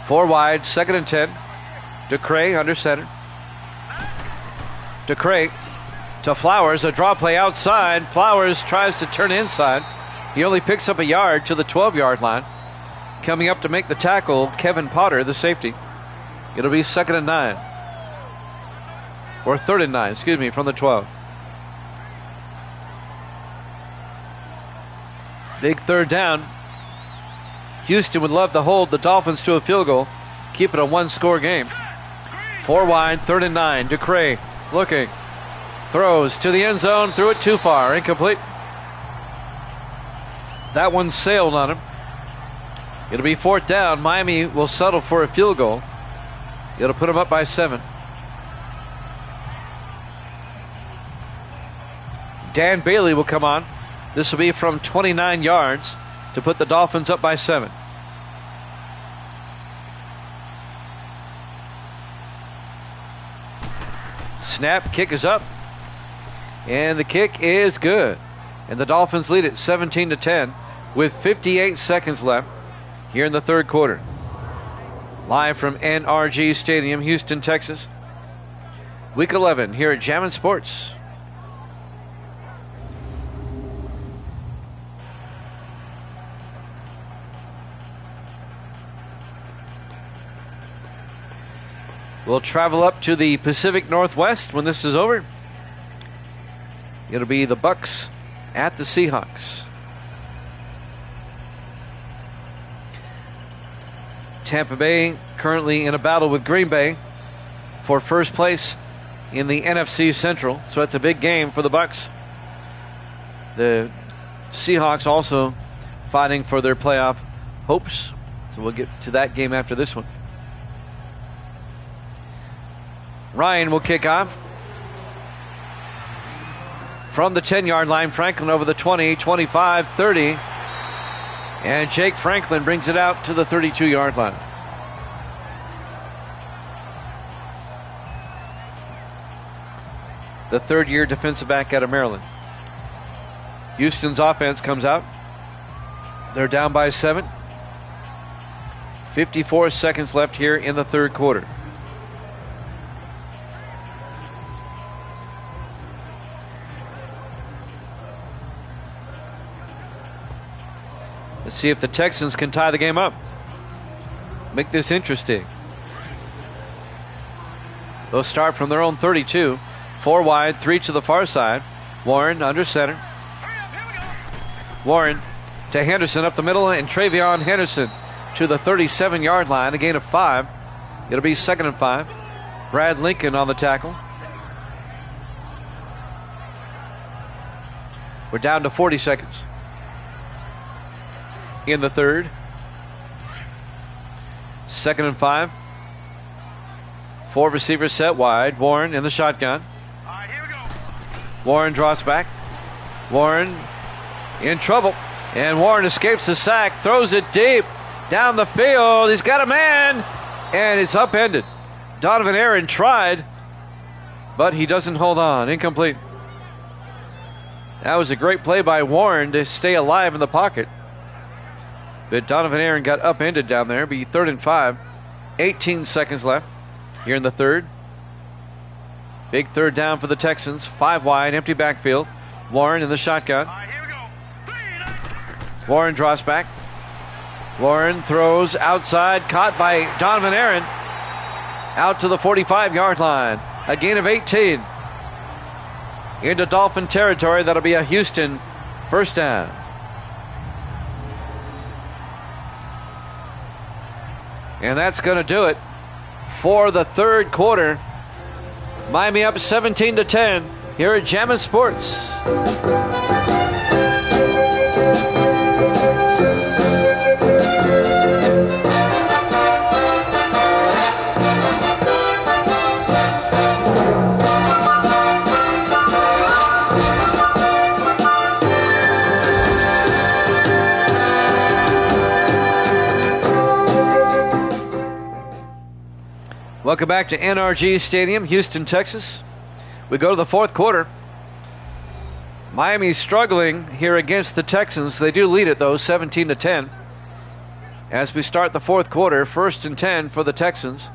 4 wide, 2nd and 10. DeCray under center. DeCray to Flowers, a draw play outside. Flowers tries to turn inside. He only picks up a yard to the 12-yard line. Coming up to make the tackle, Kevin Potter, the safety. It'll be 2nd and 9. Or 3rd and 9, excuse me, from the 12. Big 3rd down. Houston would love to hold the Dolphins to a field goal. Keep it a 1-score game. 4 wide, 3rd and 9. DeCray looking. Throws to the end zone. Threw it too far. Incomplete. That one sailed on him. It'll be 4th down. Miami will settle for a field goal. It'll put them up by 7. Dan Bailey will come on. This will be from 29 yards to put the Dolphins up by 7. Snap, kick is up. And the kick is good. And the Dolphins lead it 17-10 with 58 seconds left here in the third quarter. Live from NRG Stadium, Houston, Texas. Week 11 here at Jammin' Sports. We'll travel up to the Pacific Northwest when this is over. It'll be the Bucks at the Seahawks. Tampa Bay currently in a battle with Green Bay for first place in the NFC Central, so it's a big game for the Bucks. The Seahawks also fighting for their playoff hopes, so we'll get to that game after this one. Ryan will kick off. From the 10-yard line, Franklin over the 20, 25, 30. And Jake Franklin brings it out to the 32-yard line. The third-year defensive back out of Maryland. Houston's offense comes out. They're down by 7. 54 seconds left here in the third quarter. Let's see if the Texans can tie the game up. Make this interesting. They'll start from their own 32. 4 wide, 3 to the far side. Warren under center. Warren to Henderson up the middle, and Travion Henderson to the 37-yard line. A gain of 5. It'll be 2nd and 5. Brad Lincoln on the tackle. We're down to 40 seconds. In the third. 2nd and 5. 4 receivers set wide. Warren in the shotgun. All right, here we go. Warren draws back. Warren in trouble. And Warren escapes the sack. Throws it deep down the field. He's got a man. And it's upended. Donovan Aaron tried, but he doesn't hold on. Incomplete. That was a great play by Warren to stay alive in the pocket. But Donovan Aaron got upended down there. Be 3rd and 5. 18 seconds left here in the third. Big third down for the Texans. 5 wide, empty backfield. Warren in the shotgun. All right, here we go. Warren draws back. Warren throws outside, caught by Donovan Aaron. Out to the 45-yard line. A gain of 18. Into Dolphin territory. That'll be a Houston first down. And that's going to do it for the third quarter. Miami up 17-10 here at Jammin' Sports. Welcome back to NRG Stadium, Houston, Texas. We go to the fourth quarter. Miami's struggling here against the Texans. They do lead it, though, 17-10. As we start the fourth quarter, 1st and 10 for the Texans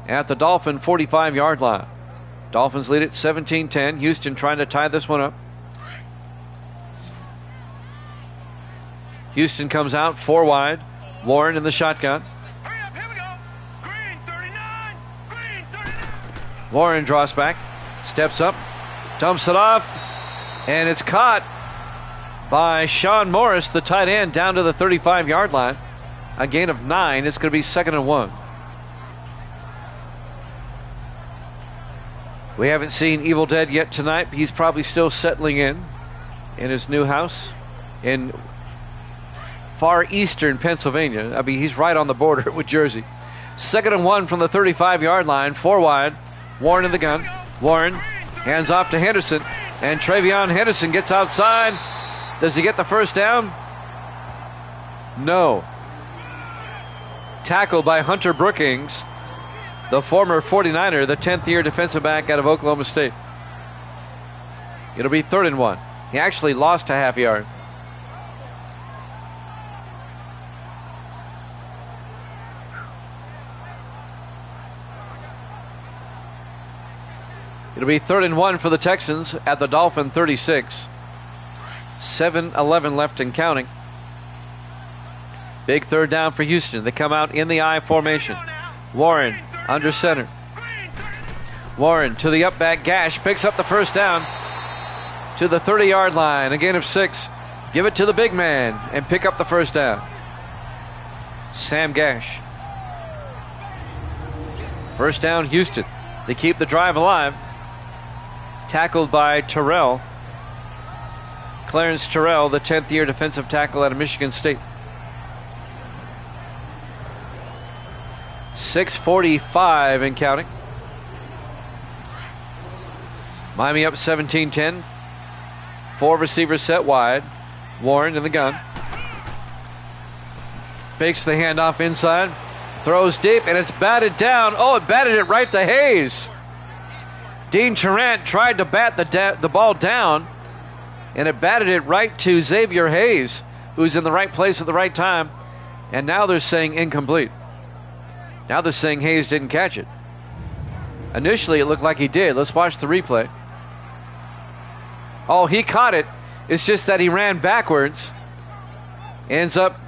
at the Dolphin 45-yard line. Dolphins lead it 17-10. Houston trying to tie this one up. Houston comes out 4 wide. Warren in the shotgun. Warren draws back, steps up, dumps it off, and it's caught by Sean Morris, the tight end, down to the 35-yard line. A gain of 9. It's going to be 2nd and 1. We haven't seen Evil Dead yet tonight. He's probably still settling in his new house in far eastern Pennsylvania. I mean, he's right on the border with Jersey. 2nd and 1 from the 35-yard line. 4 wide. Warren in the gun. Warren hands off to Henderson. And Travion Henderson gets outside. Does he get the first down? No. Tackled by Hunter Brookings, the former 49er, the 10th-year defensive back out of Oklahoma State. It'll be 3rd and 1. He actually lost a half yard. It'll be 3rd and 1 for the Texans at the Dolphin 36. 7-11 left and counting. Big 3rd down for Houston. They come out in the I formation. Warren under center. Warren to the up back. Gash picks up the first down to the 30-yard line. A gain of 6. Give it to the big man and pick up the first down. Sam Gash. First down, Houston. They keep the drive alive. Tackled by Terrell. Clarence Terrell, the 10th-year defensive tackle out of Michigan State. 6:45 and counting. Miami up 17-10. 4 receivers set wide. Warren in the gun. Fakes the handoff inside. Throws deep, and it's batted down. Oh, it batted it right to Hayes. Dean Tarrant tried to bat the ball down, and it batted it right to Xavier Hayes, who's in the right place at the right time. And now they're saying incomplete. Now they're saying Hayes didn't catch it. Initially, it looked like he did. Let's watch the replay. Oh, he caught it. It's just that he ran backwards. Ends up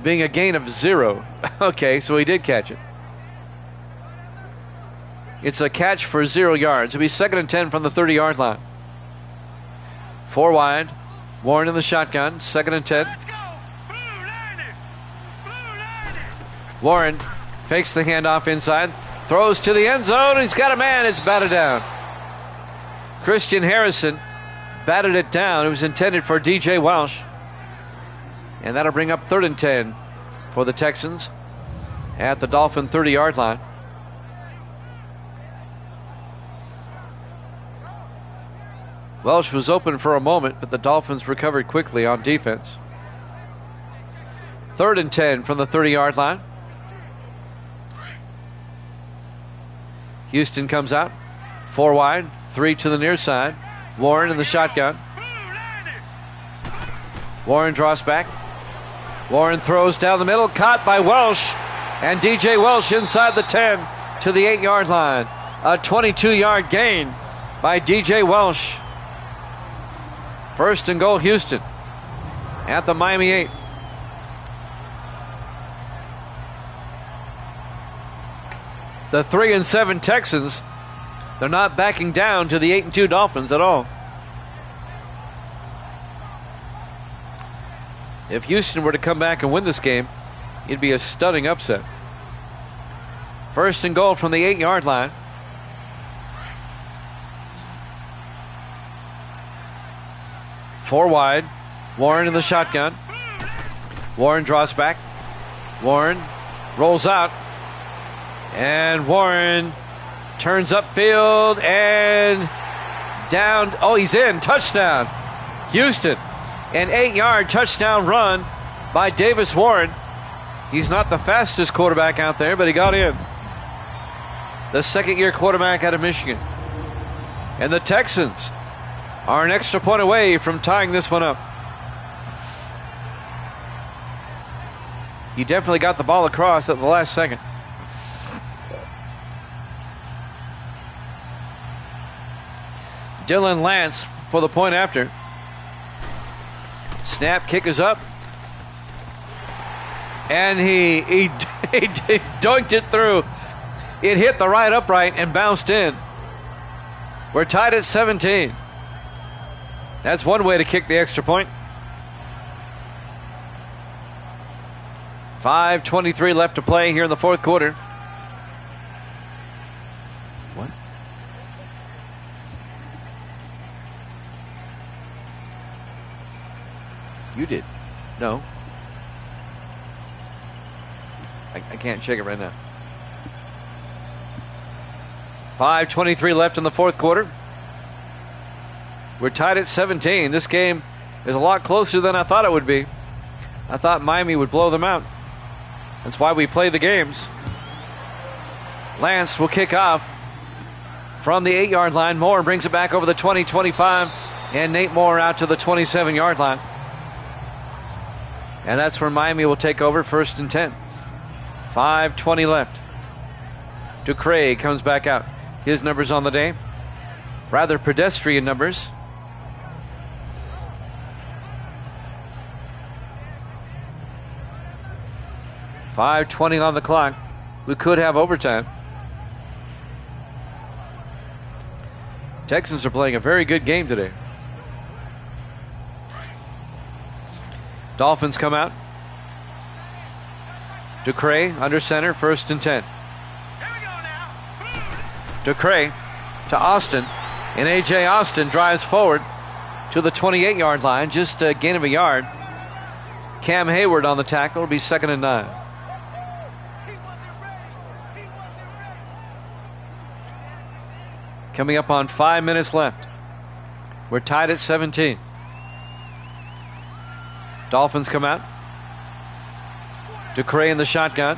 being a gain of 0. Okay, so he did catch it. It's a catch for 0 yards. It'll be 2nd and 10 from the 30-yard line. 4 wide. Warren in the shotgun. 2nd and 10. Let's go. Blue Lightning. Blue Lightning. Warren fakes the handoff inside. Throws to the end zone. He's got a man. It's batted down. Christian Harrison batted it down. It was intended for DJ Welsh. And that'll bring up 3rd and 10 for the Texans at the Dolphin 30-yard line. Welsh was open for a moment, but the Dolphins recovered quickly on defense. 3rd and 10 from the 30-yard line. Houston comes out. 4 wide, 3 to the near side. Warren in the shotgun. Warren draws back. Warren throws down the middle, caught by Welsh. And DJ Welsh inside the 10 to the 8-yard line. A 22-yard gain by DJ Welsh. 1st and goal, Houston at the Miami 8. The 3-7 Texans, they're not backing down to the 8-2 Dolphins at all. If Houston were to come back and win this game, it'd be a stunning upset. 1st and goal from the 8-yard line. Four wide. Warren in the shotgun. Warren draws back. Warren rolls out. And Warren turns upfield and down. Oh, he's in. Touchdown. Houston. An 8-yard touchdown run by Davis Warren. He's not the fastest quarterback out there, but he got in. The 2nd-year quarterback out of Michigan. And the Texans are an extra point away from tying this one up. He definitely got the ball across at the last second. Dylan Lance for the point after. Snap, kick is up. And he dunked it through. It hit the right upright and bounced in. We're tied at 17. That's one way to kick the extra point. 5:23 left to play here in the 4th quarter. What? You did. No. I can't check it right now. 5:23 left in the fourth quarter. We're tied at 17. This game is a lot closer than I thought it would be. I thought Miami would blow them out. That's why we play the games. Lance will kick off from the 8-yard line. Moore brings it back over the 20-25, and Nate Moore out to the 27-yard line. And that's where Miami will take over, 1st and 10. 5:20 left. Ducray comes back out. His numbers on the day, rather pedestrian numbers. .520 on the clock. We could have overtime. Texans are playing a very good game today. Dolphins come out. Ducray under center, 1st and 10. Ducray to Austin, and A.J. Austin drives forward to the 28-yard line, just a gain of a yard. Cam Hayward on the tackle. It'll be 2nd and 9. Coming up on 5 minutes left. We're tied at 17. Dolphins come out. Ducray in the shotgun.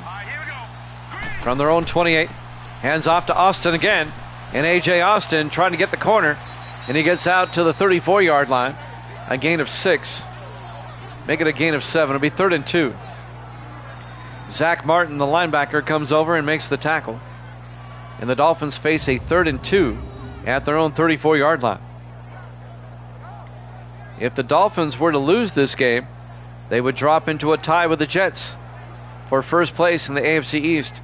From their own 28. Hands off to Austin again. And A.J. Austin trying to get the corner. And he gets out to the 34-yard line. A gain of 6. Make it a gain of 7. It'll be 3rd and 2. Zach Martin, the linebacker, comes over and makes the tackle. And the Dolphins face a 3rd and 2 at their own 34-yard line. If the Dolphins were to lose this game, they would drop into a tie with the Jets for first place in the AFC East.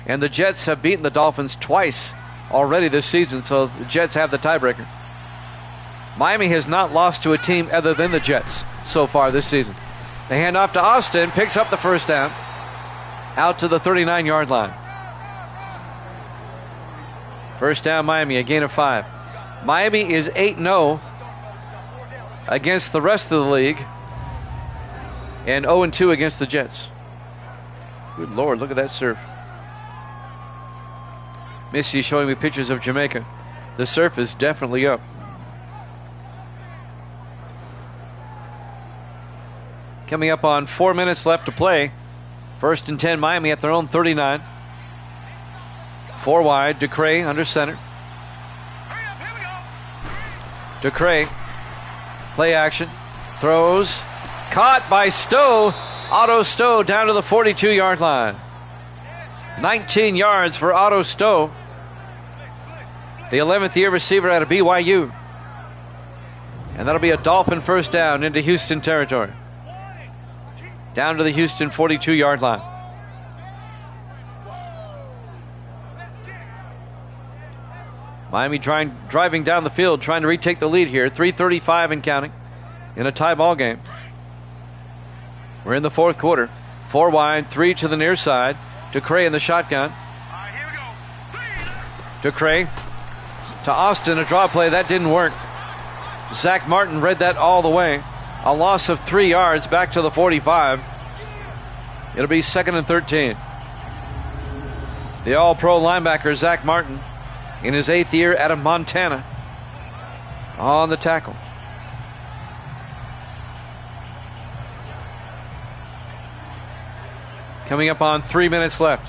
And the Jets have beaten the Dolphins twice already this season, so the Jets have the tiebreaker. Miami has not lost to a team other than the Jets so far this season. They hand off to Austin, picks up the first down, out to the 39-yard line. First down, Miami, a gain of 5. Miami is 8-0 against the rest of the league and 0-2 against the Jets. Good Lord, look at that surf. Missy showing me pictures of Jamaica. The surf is definitely up. Coming up on 4 minutes left to play. 1st and 10, Miami at their own 39. 4 wide, Ducray under center. Ducray, play action, throws, caught by Stowe. Otto Stowe down to the 42-yard line. 19 yards for Otto Stowe, the 11th year receiver out of BYU. And that'll be a Dolphin first down into Houston territory. Down to the Houston 42-yard line. Miami driving down the field, trying to retake the lead here. 3:35 and counting in a tie ball game. We're in the fourth quarter. 4 wide, 3 to the near side. Ducray in the shotgun. Ducray to Austin, a draw play. That didn't work. Zach Martin read that all the way. A loss of 3 yards back to the 45. It'll be 2nd and 13. The all-pro linebacker, Zach Martin, in his 8th year out of Montana, on the tackle. Coming up on 3 minutes left.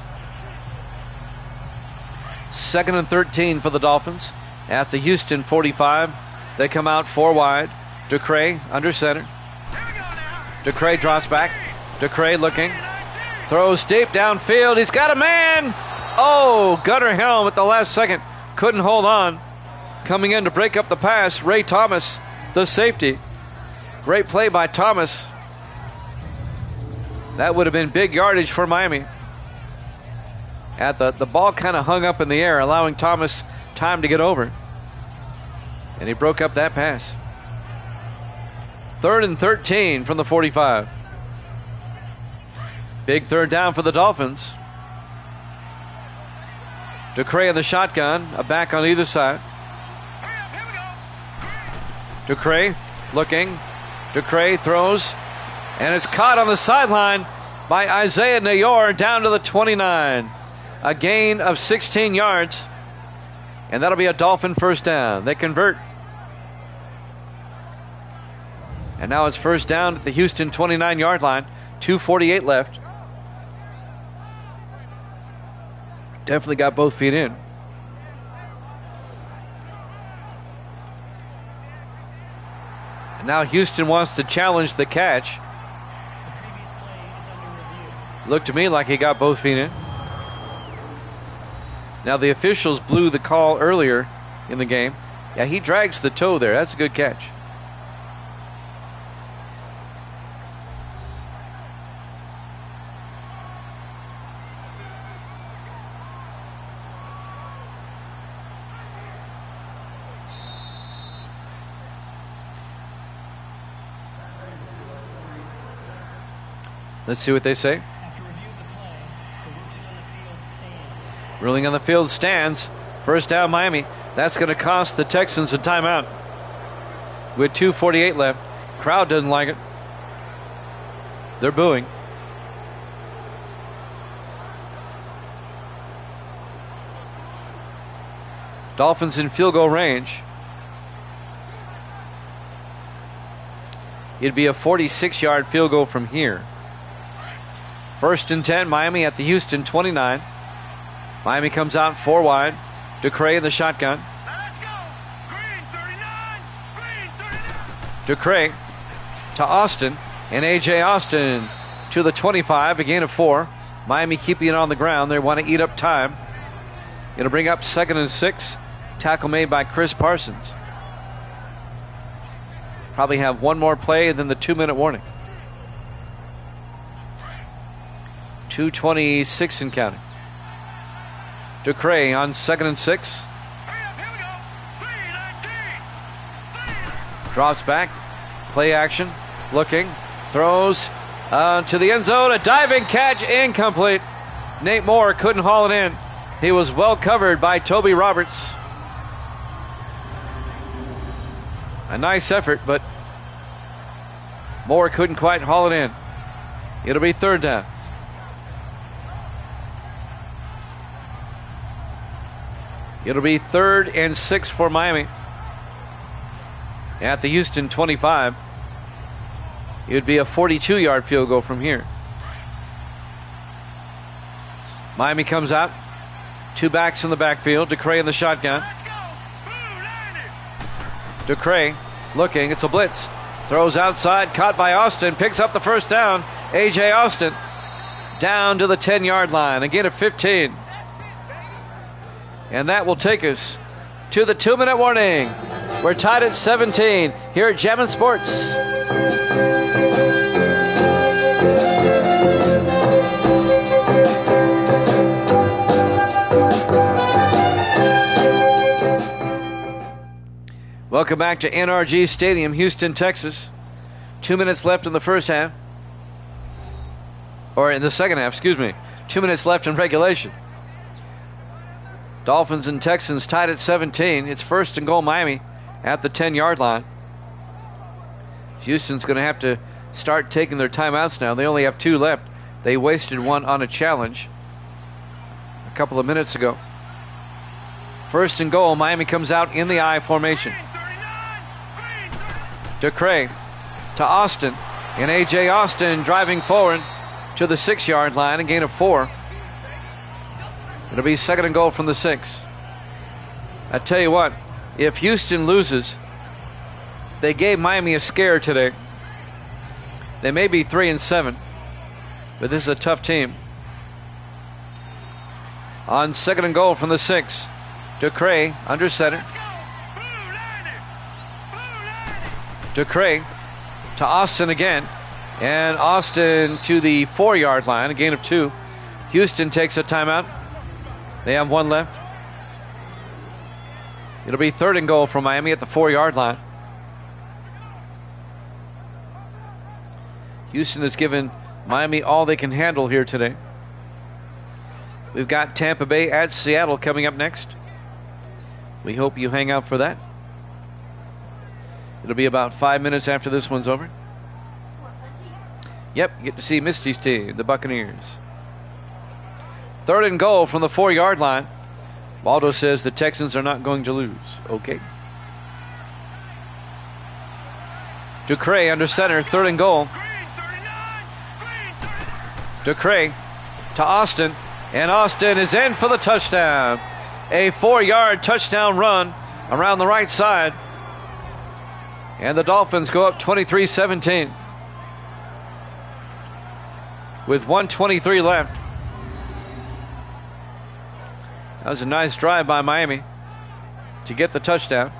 2nd and 13 for the Dolphins at the Houston 45. They come out 4 wide. Ducray under center. Ducray drops back. Ducray looking. Throws deep downfield. He's got a man. Oh, Gunnar Helm at the last second. Couldn't hold on. Coming in to break up the pass, Ray Thomas, the safety. Great play by Thomas. That would have been big yardage for Miami. The ball kind of hung up in the air, allowing Thomas time to get over. And he broke up that pass. 3rd and 13 from the 45. Big third down for the Dolphins. Ducray in the shotgun, a back on either side. Ducray looking. Ducray throws, and it's caught on the sideline by Isaiah Nayor down to the 29. A gain of 16 yards. And that'll be a Dolphin first down. They convert. And now it's first down at the Houston 29-yard line. 2:48 left. Definitely got both feet in. And now Houston wants to challenge the catch. Looked to me like he got both feet in. Now the officials blew the call earlier in the game. Yeah, he drags the toe there. That's a good catch. Let's see what they say. After review of the play, the ruling on the field stands. Ruling on the field stands. First down, Miami. That's going to cost the Texans a timeout. With 2:48 left. Crowd doesn't like it. They're booing. Dolphins in field goal range. It'd be a 46-yard field goal from here. First and 10, Miami at the Houston 29. Miami comes out 4 wide. DeCray in the shotgun. Let's go. Green 39. Green 39. DeCray to Austin. And A.J. Austin to the 25. A gain of 4. Miami keeping it on the ground. They want to eat up time. It'll bring up 2nd and 6. Tackle made by Chris Parsons. Probably have one more play and then the 2-minute warning. 2:26 and counting. DeCray on 2nd and 6. Hurry up, here we go. 3:19. Drops back. Play action. Looking. Throws to the end zone. A diving catch. Incomplete. Nate Moore couldn't haul it in. He was well covered by Toby Roberts. A nice effort, but Moore couldn't quite haul it in. It'll be 3rd down. It'll be 3rd and 6 for Miami. At the Houston 25. It would be a 42-yard field goal from here. Miami comes out. 2 backs in the backfield. DeCray in the shotgun. Let's go. Blue line it. DeCray looking. It's a blitz. Throws outside. Caught by Austin. Picks up the first down. A.J. Austin down to the 10-yard line. Again at 15. And that will take us to the 2-minute warning. We're tied at 17 here at Jammin' Sports. Welcome back to NRG Stadium, Houston, Texas. 2 minutes left in the first half. Or in the second half, excuse me. 2 minutes left in regulation. Dolphins and Texans tied at 17. It's 1st and goal Miami at the 10-yard line. Houston's going to have to start taking their timeouts now. They only have 2 left. They wasted one on a challenge a couple of minutes ago. 1st and goal. Miami comes out in the I formation. DeCray to Austin. And A.J. Austin driving forward to the 6-yard line. A gain of 4. It'll be 2nd and goal from the 6. I tell you what, if Houston loses, they gave Miami a scare today. They may be 3-7, but this is a tough team. On 2nd and goal from the 6, DeCray under center. DeCray to Austin again, and Austin to the 4-yard line, a gain of 2. Houston takes a timeout. They have 1 left. It'll be 3rd and goal from Miami at the 4-yard line. Houston has given Miami all they can handle here today. We've got Tampa Bay at Seattle coming up next. We hope you hang out for that. It'll be about 5 minutes after this one's over. Yep, you get to see Misty's team, the Buccaneers. 3rd and goal from the 4-yard line. Waldo says the Texans are not going to lose. Okay. Ducre under center, 3rd and goal. Ducre to Austin, and Austin is in for the touchdown. A 4-yard touchdown run around the right side. And the Dolphins go up 23-17 with 1:23 left. That was a nice drive by Miami to get the touchdown.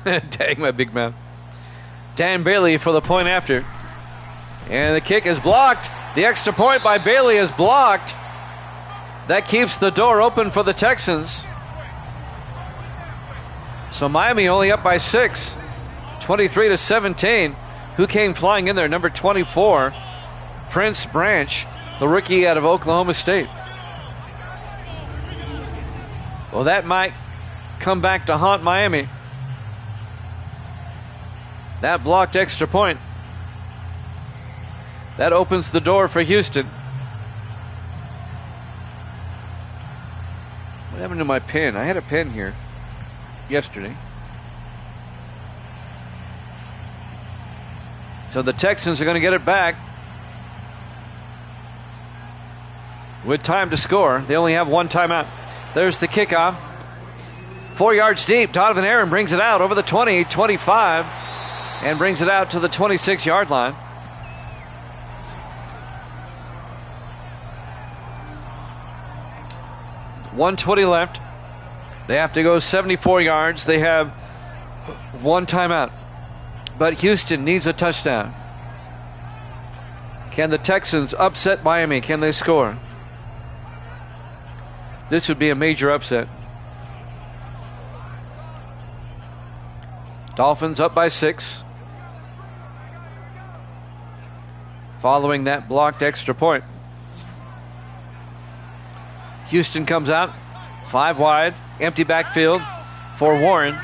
Dang, my big man. Dan Bailey for the point after. And the kick is blocked. The extra point by Bailey is blocked. That keeps the door open for the Texans. So Miami only up by 6. 23-17. Who came flying in there? Number 24, Prince Branch, the rookie out of Oklahoma State. Well, that might come back to haunt Miami. That blocked extra point. That opens the door for Houston. What happened to my pen? I had a pen here yesterday. So the Texans are going to get it back with time to score. They only have one timeout. There's the kickoff. 4 yards deep. Donovan Aaron brings it out over the 20, 25, and brings it out to the 26-yard line. .120 left. They have to go 74 yards. They have one timeout. But Houston needs a touchdown. Can the Texans upset Miami? Can they score? This would be a major upset. Dolphins up by 6. Following that blocked extra point. Houston comes out. 5 wide. Empty backfield for Warren.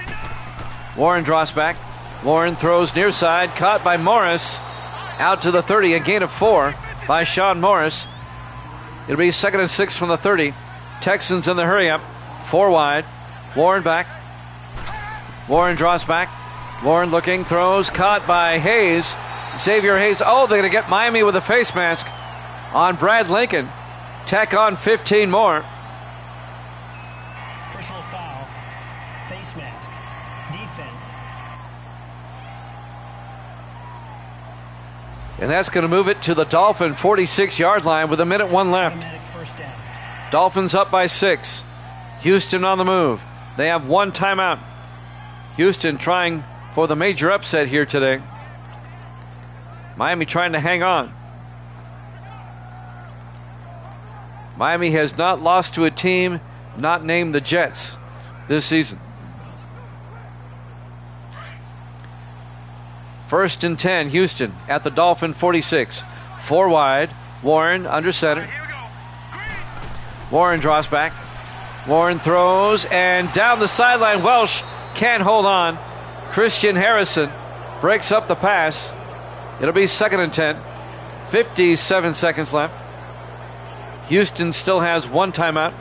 Warren draws back. Warren throws near side. Caught by Morris. Out to the 30. A gain of 4 by Sean Morris. It'll be 2nd and 6 from the 30. Texans in the hurry up. 4 wide. Warren back. Warren draws back. Warren looking. Throws. Caught by Hayes. Xavier Hayes. Oh, they're going to get Miami with a face mask on Brad Lincoln. Tack on 15 more. Personal foul. Face mask. Defense. And that's going to move it to the Dolphin 46-yard line with 1:01 left. Automatic first down. Dolphins up by 6. Houston on the move. They have one timeout. Houston trying for the major upset here today. Miami trying to hang on. Miami has not lost to a team not named the Jets this season. 1st and 10, Houston at the Dolphin 46. 4 wide. Warren under center. Warren draws back. Warren throws and down the sideline. Welsh can't hold on. Christian Harrison breaks up the pass. It'll be 2nd and 10. 57 seconds left. Houston still has one timeout.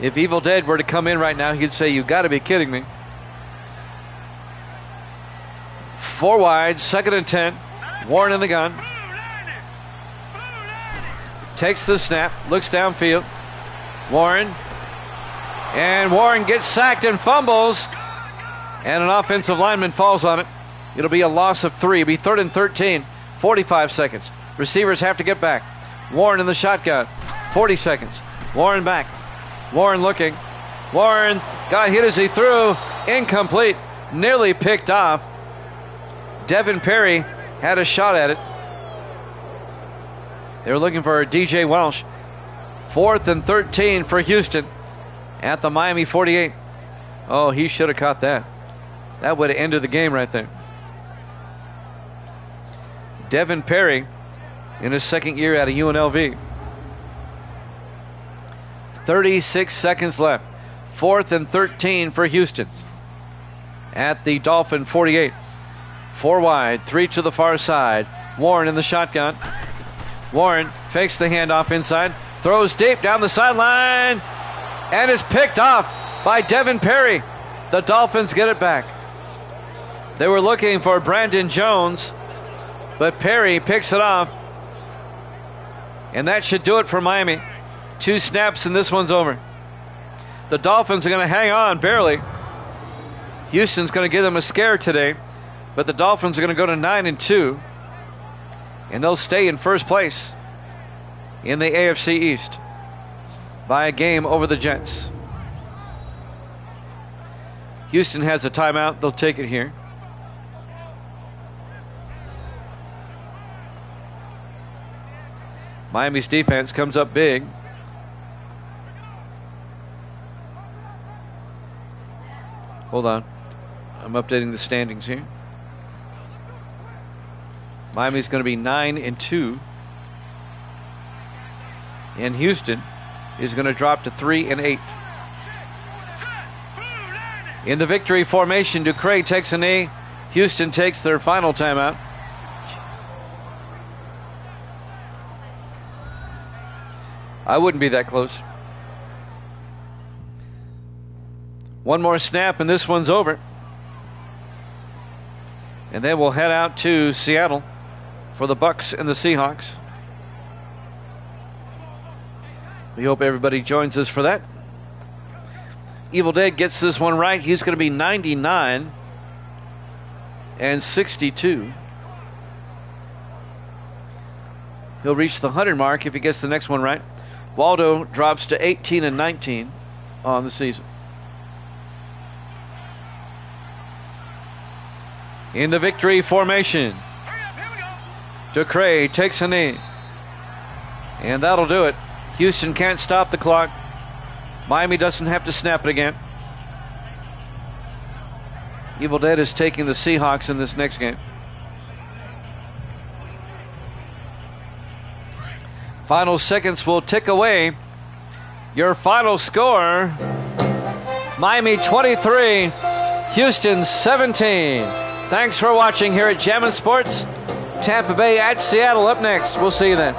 If Evil Dead were to come in right now, he'd say, "You got to be kidding me." 4 wide, 2nd and 10. Warren in the gun. Takes the snap, looks downfield. Warren. And Warren gets sacked and fumbles. And an offensive lineman falls on it. It'll be a loss of 3. It'll be 3rd and 13. 45 seconds. Receivers have to get back. Warren in the shotgun. 40 seconds. Warren back. Warren looking. Warren got hit as he threw. Incomplete. Nearly picked off. Devin Perry had a shot at it. They were looking for DJ Welsh. 4th and 13 for Houston at the Miami 48. Oh, he should have caught that. That would have ended the game right there. Devin Perry in his 2nd year out of UNLV. 36 seconds left. 4th and 13 for Houston at the Dolphin 48. 4 wide, 3 to the far side. Warren in the shotgun. Warren fakes the handoff inside, throws deep down the sideline, and is picked off by Devin Perry. The Dolphins get it back. They were looking for Brandon Jones, but Perry picks it off. And that should do it for Miami. 2 snaps and this one's over. The Dolphins are going to hang on barely. Houston's going to give them a scare today, but the Dolphins are going to go to 9-2, and they'll stay in first place in the AFC East by a game over the Jets. Houston has a timeout. They'll take it here. Miami's defense comes up big. Hold on. I'm updating the standings here. Miami's going to be 9-2. And Houston is going to drop to 3-8. In the victory formation, Ducre takes a knee. Houston takes their final timeout. I wouldn't be that close. One more snap and this one's over. And then we'll head out to Seattle for the Bucs and the Seahawks. We hope everybody joins us for that. Evil Dead gets this one right. He's going to be 99 and 62. He'll reach the 100 mark if he gets the next one right. Waldo drops to 18 and 19 on the season. In the victory formation, Ducre takes a knee. And that'll do it. Houston can't stop the clock. Miami doesn't have to snap it again. Evil Dead is taking the Seahawks in this next game. Final seconds will tick away. Your final score, Miami 23, Houston 17. Thanks for watching here at Jammin' Sports. Tampa Bay at Seattle up next. We'll see you then.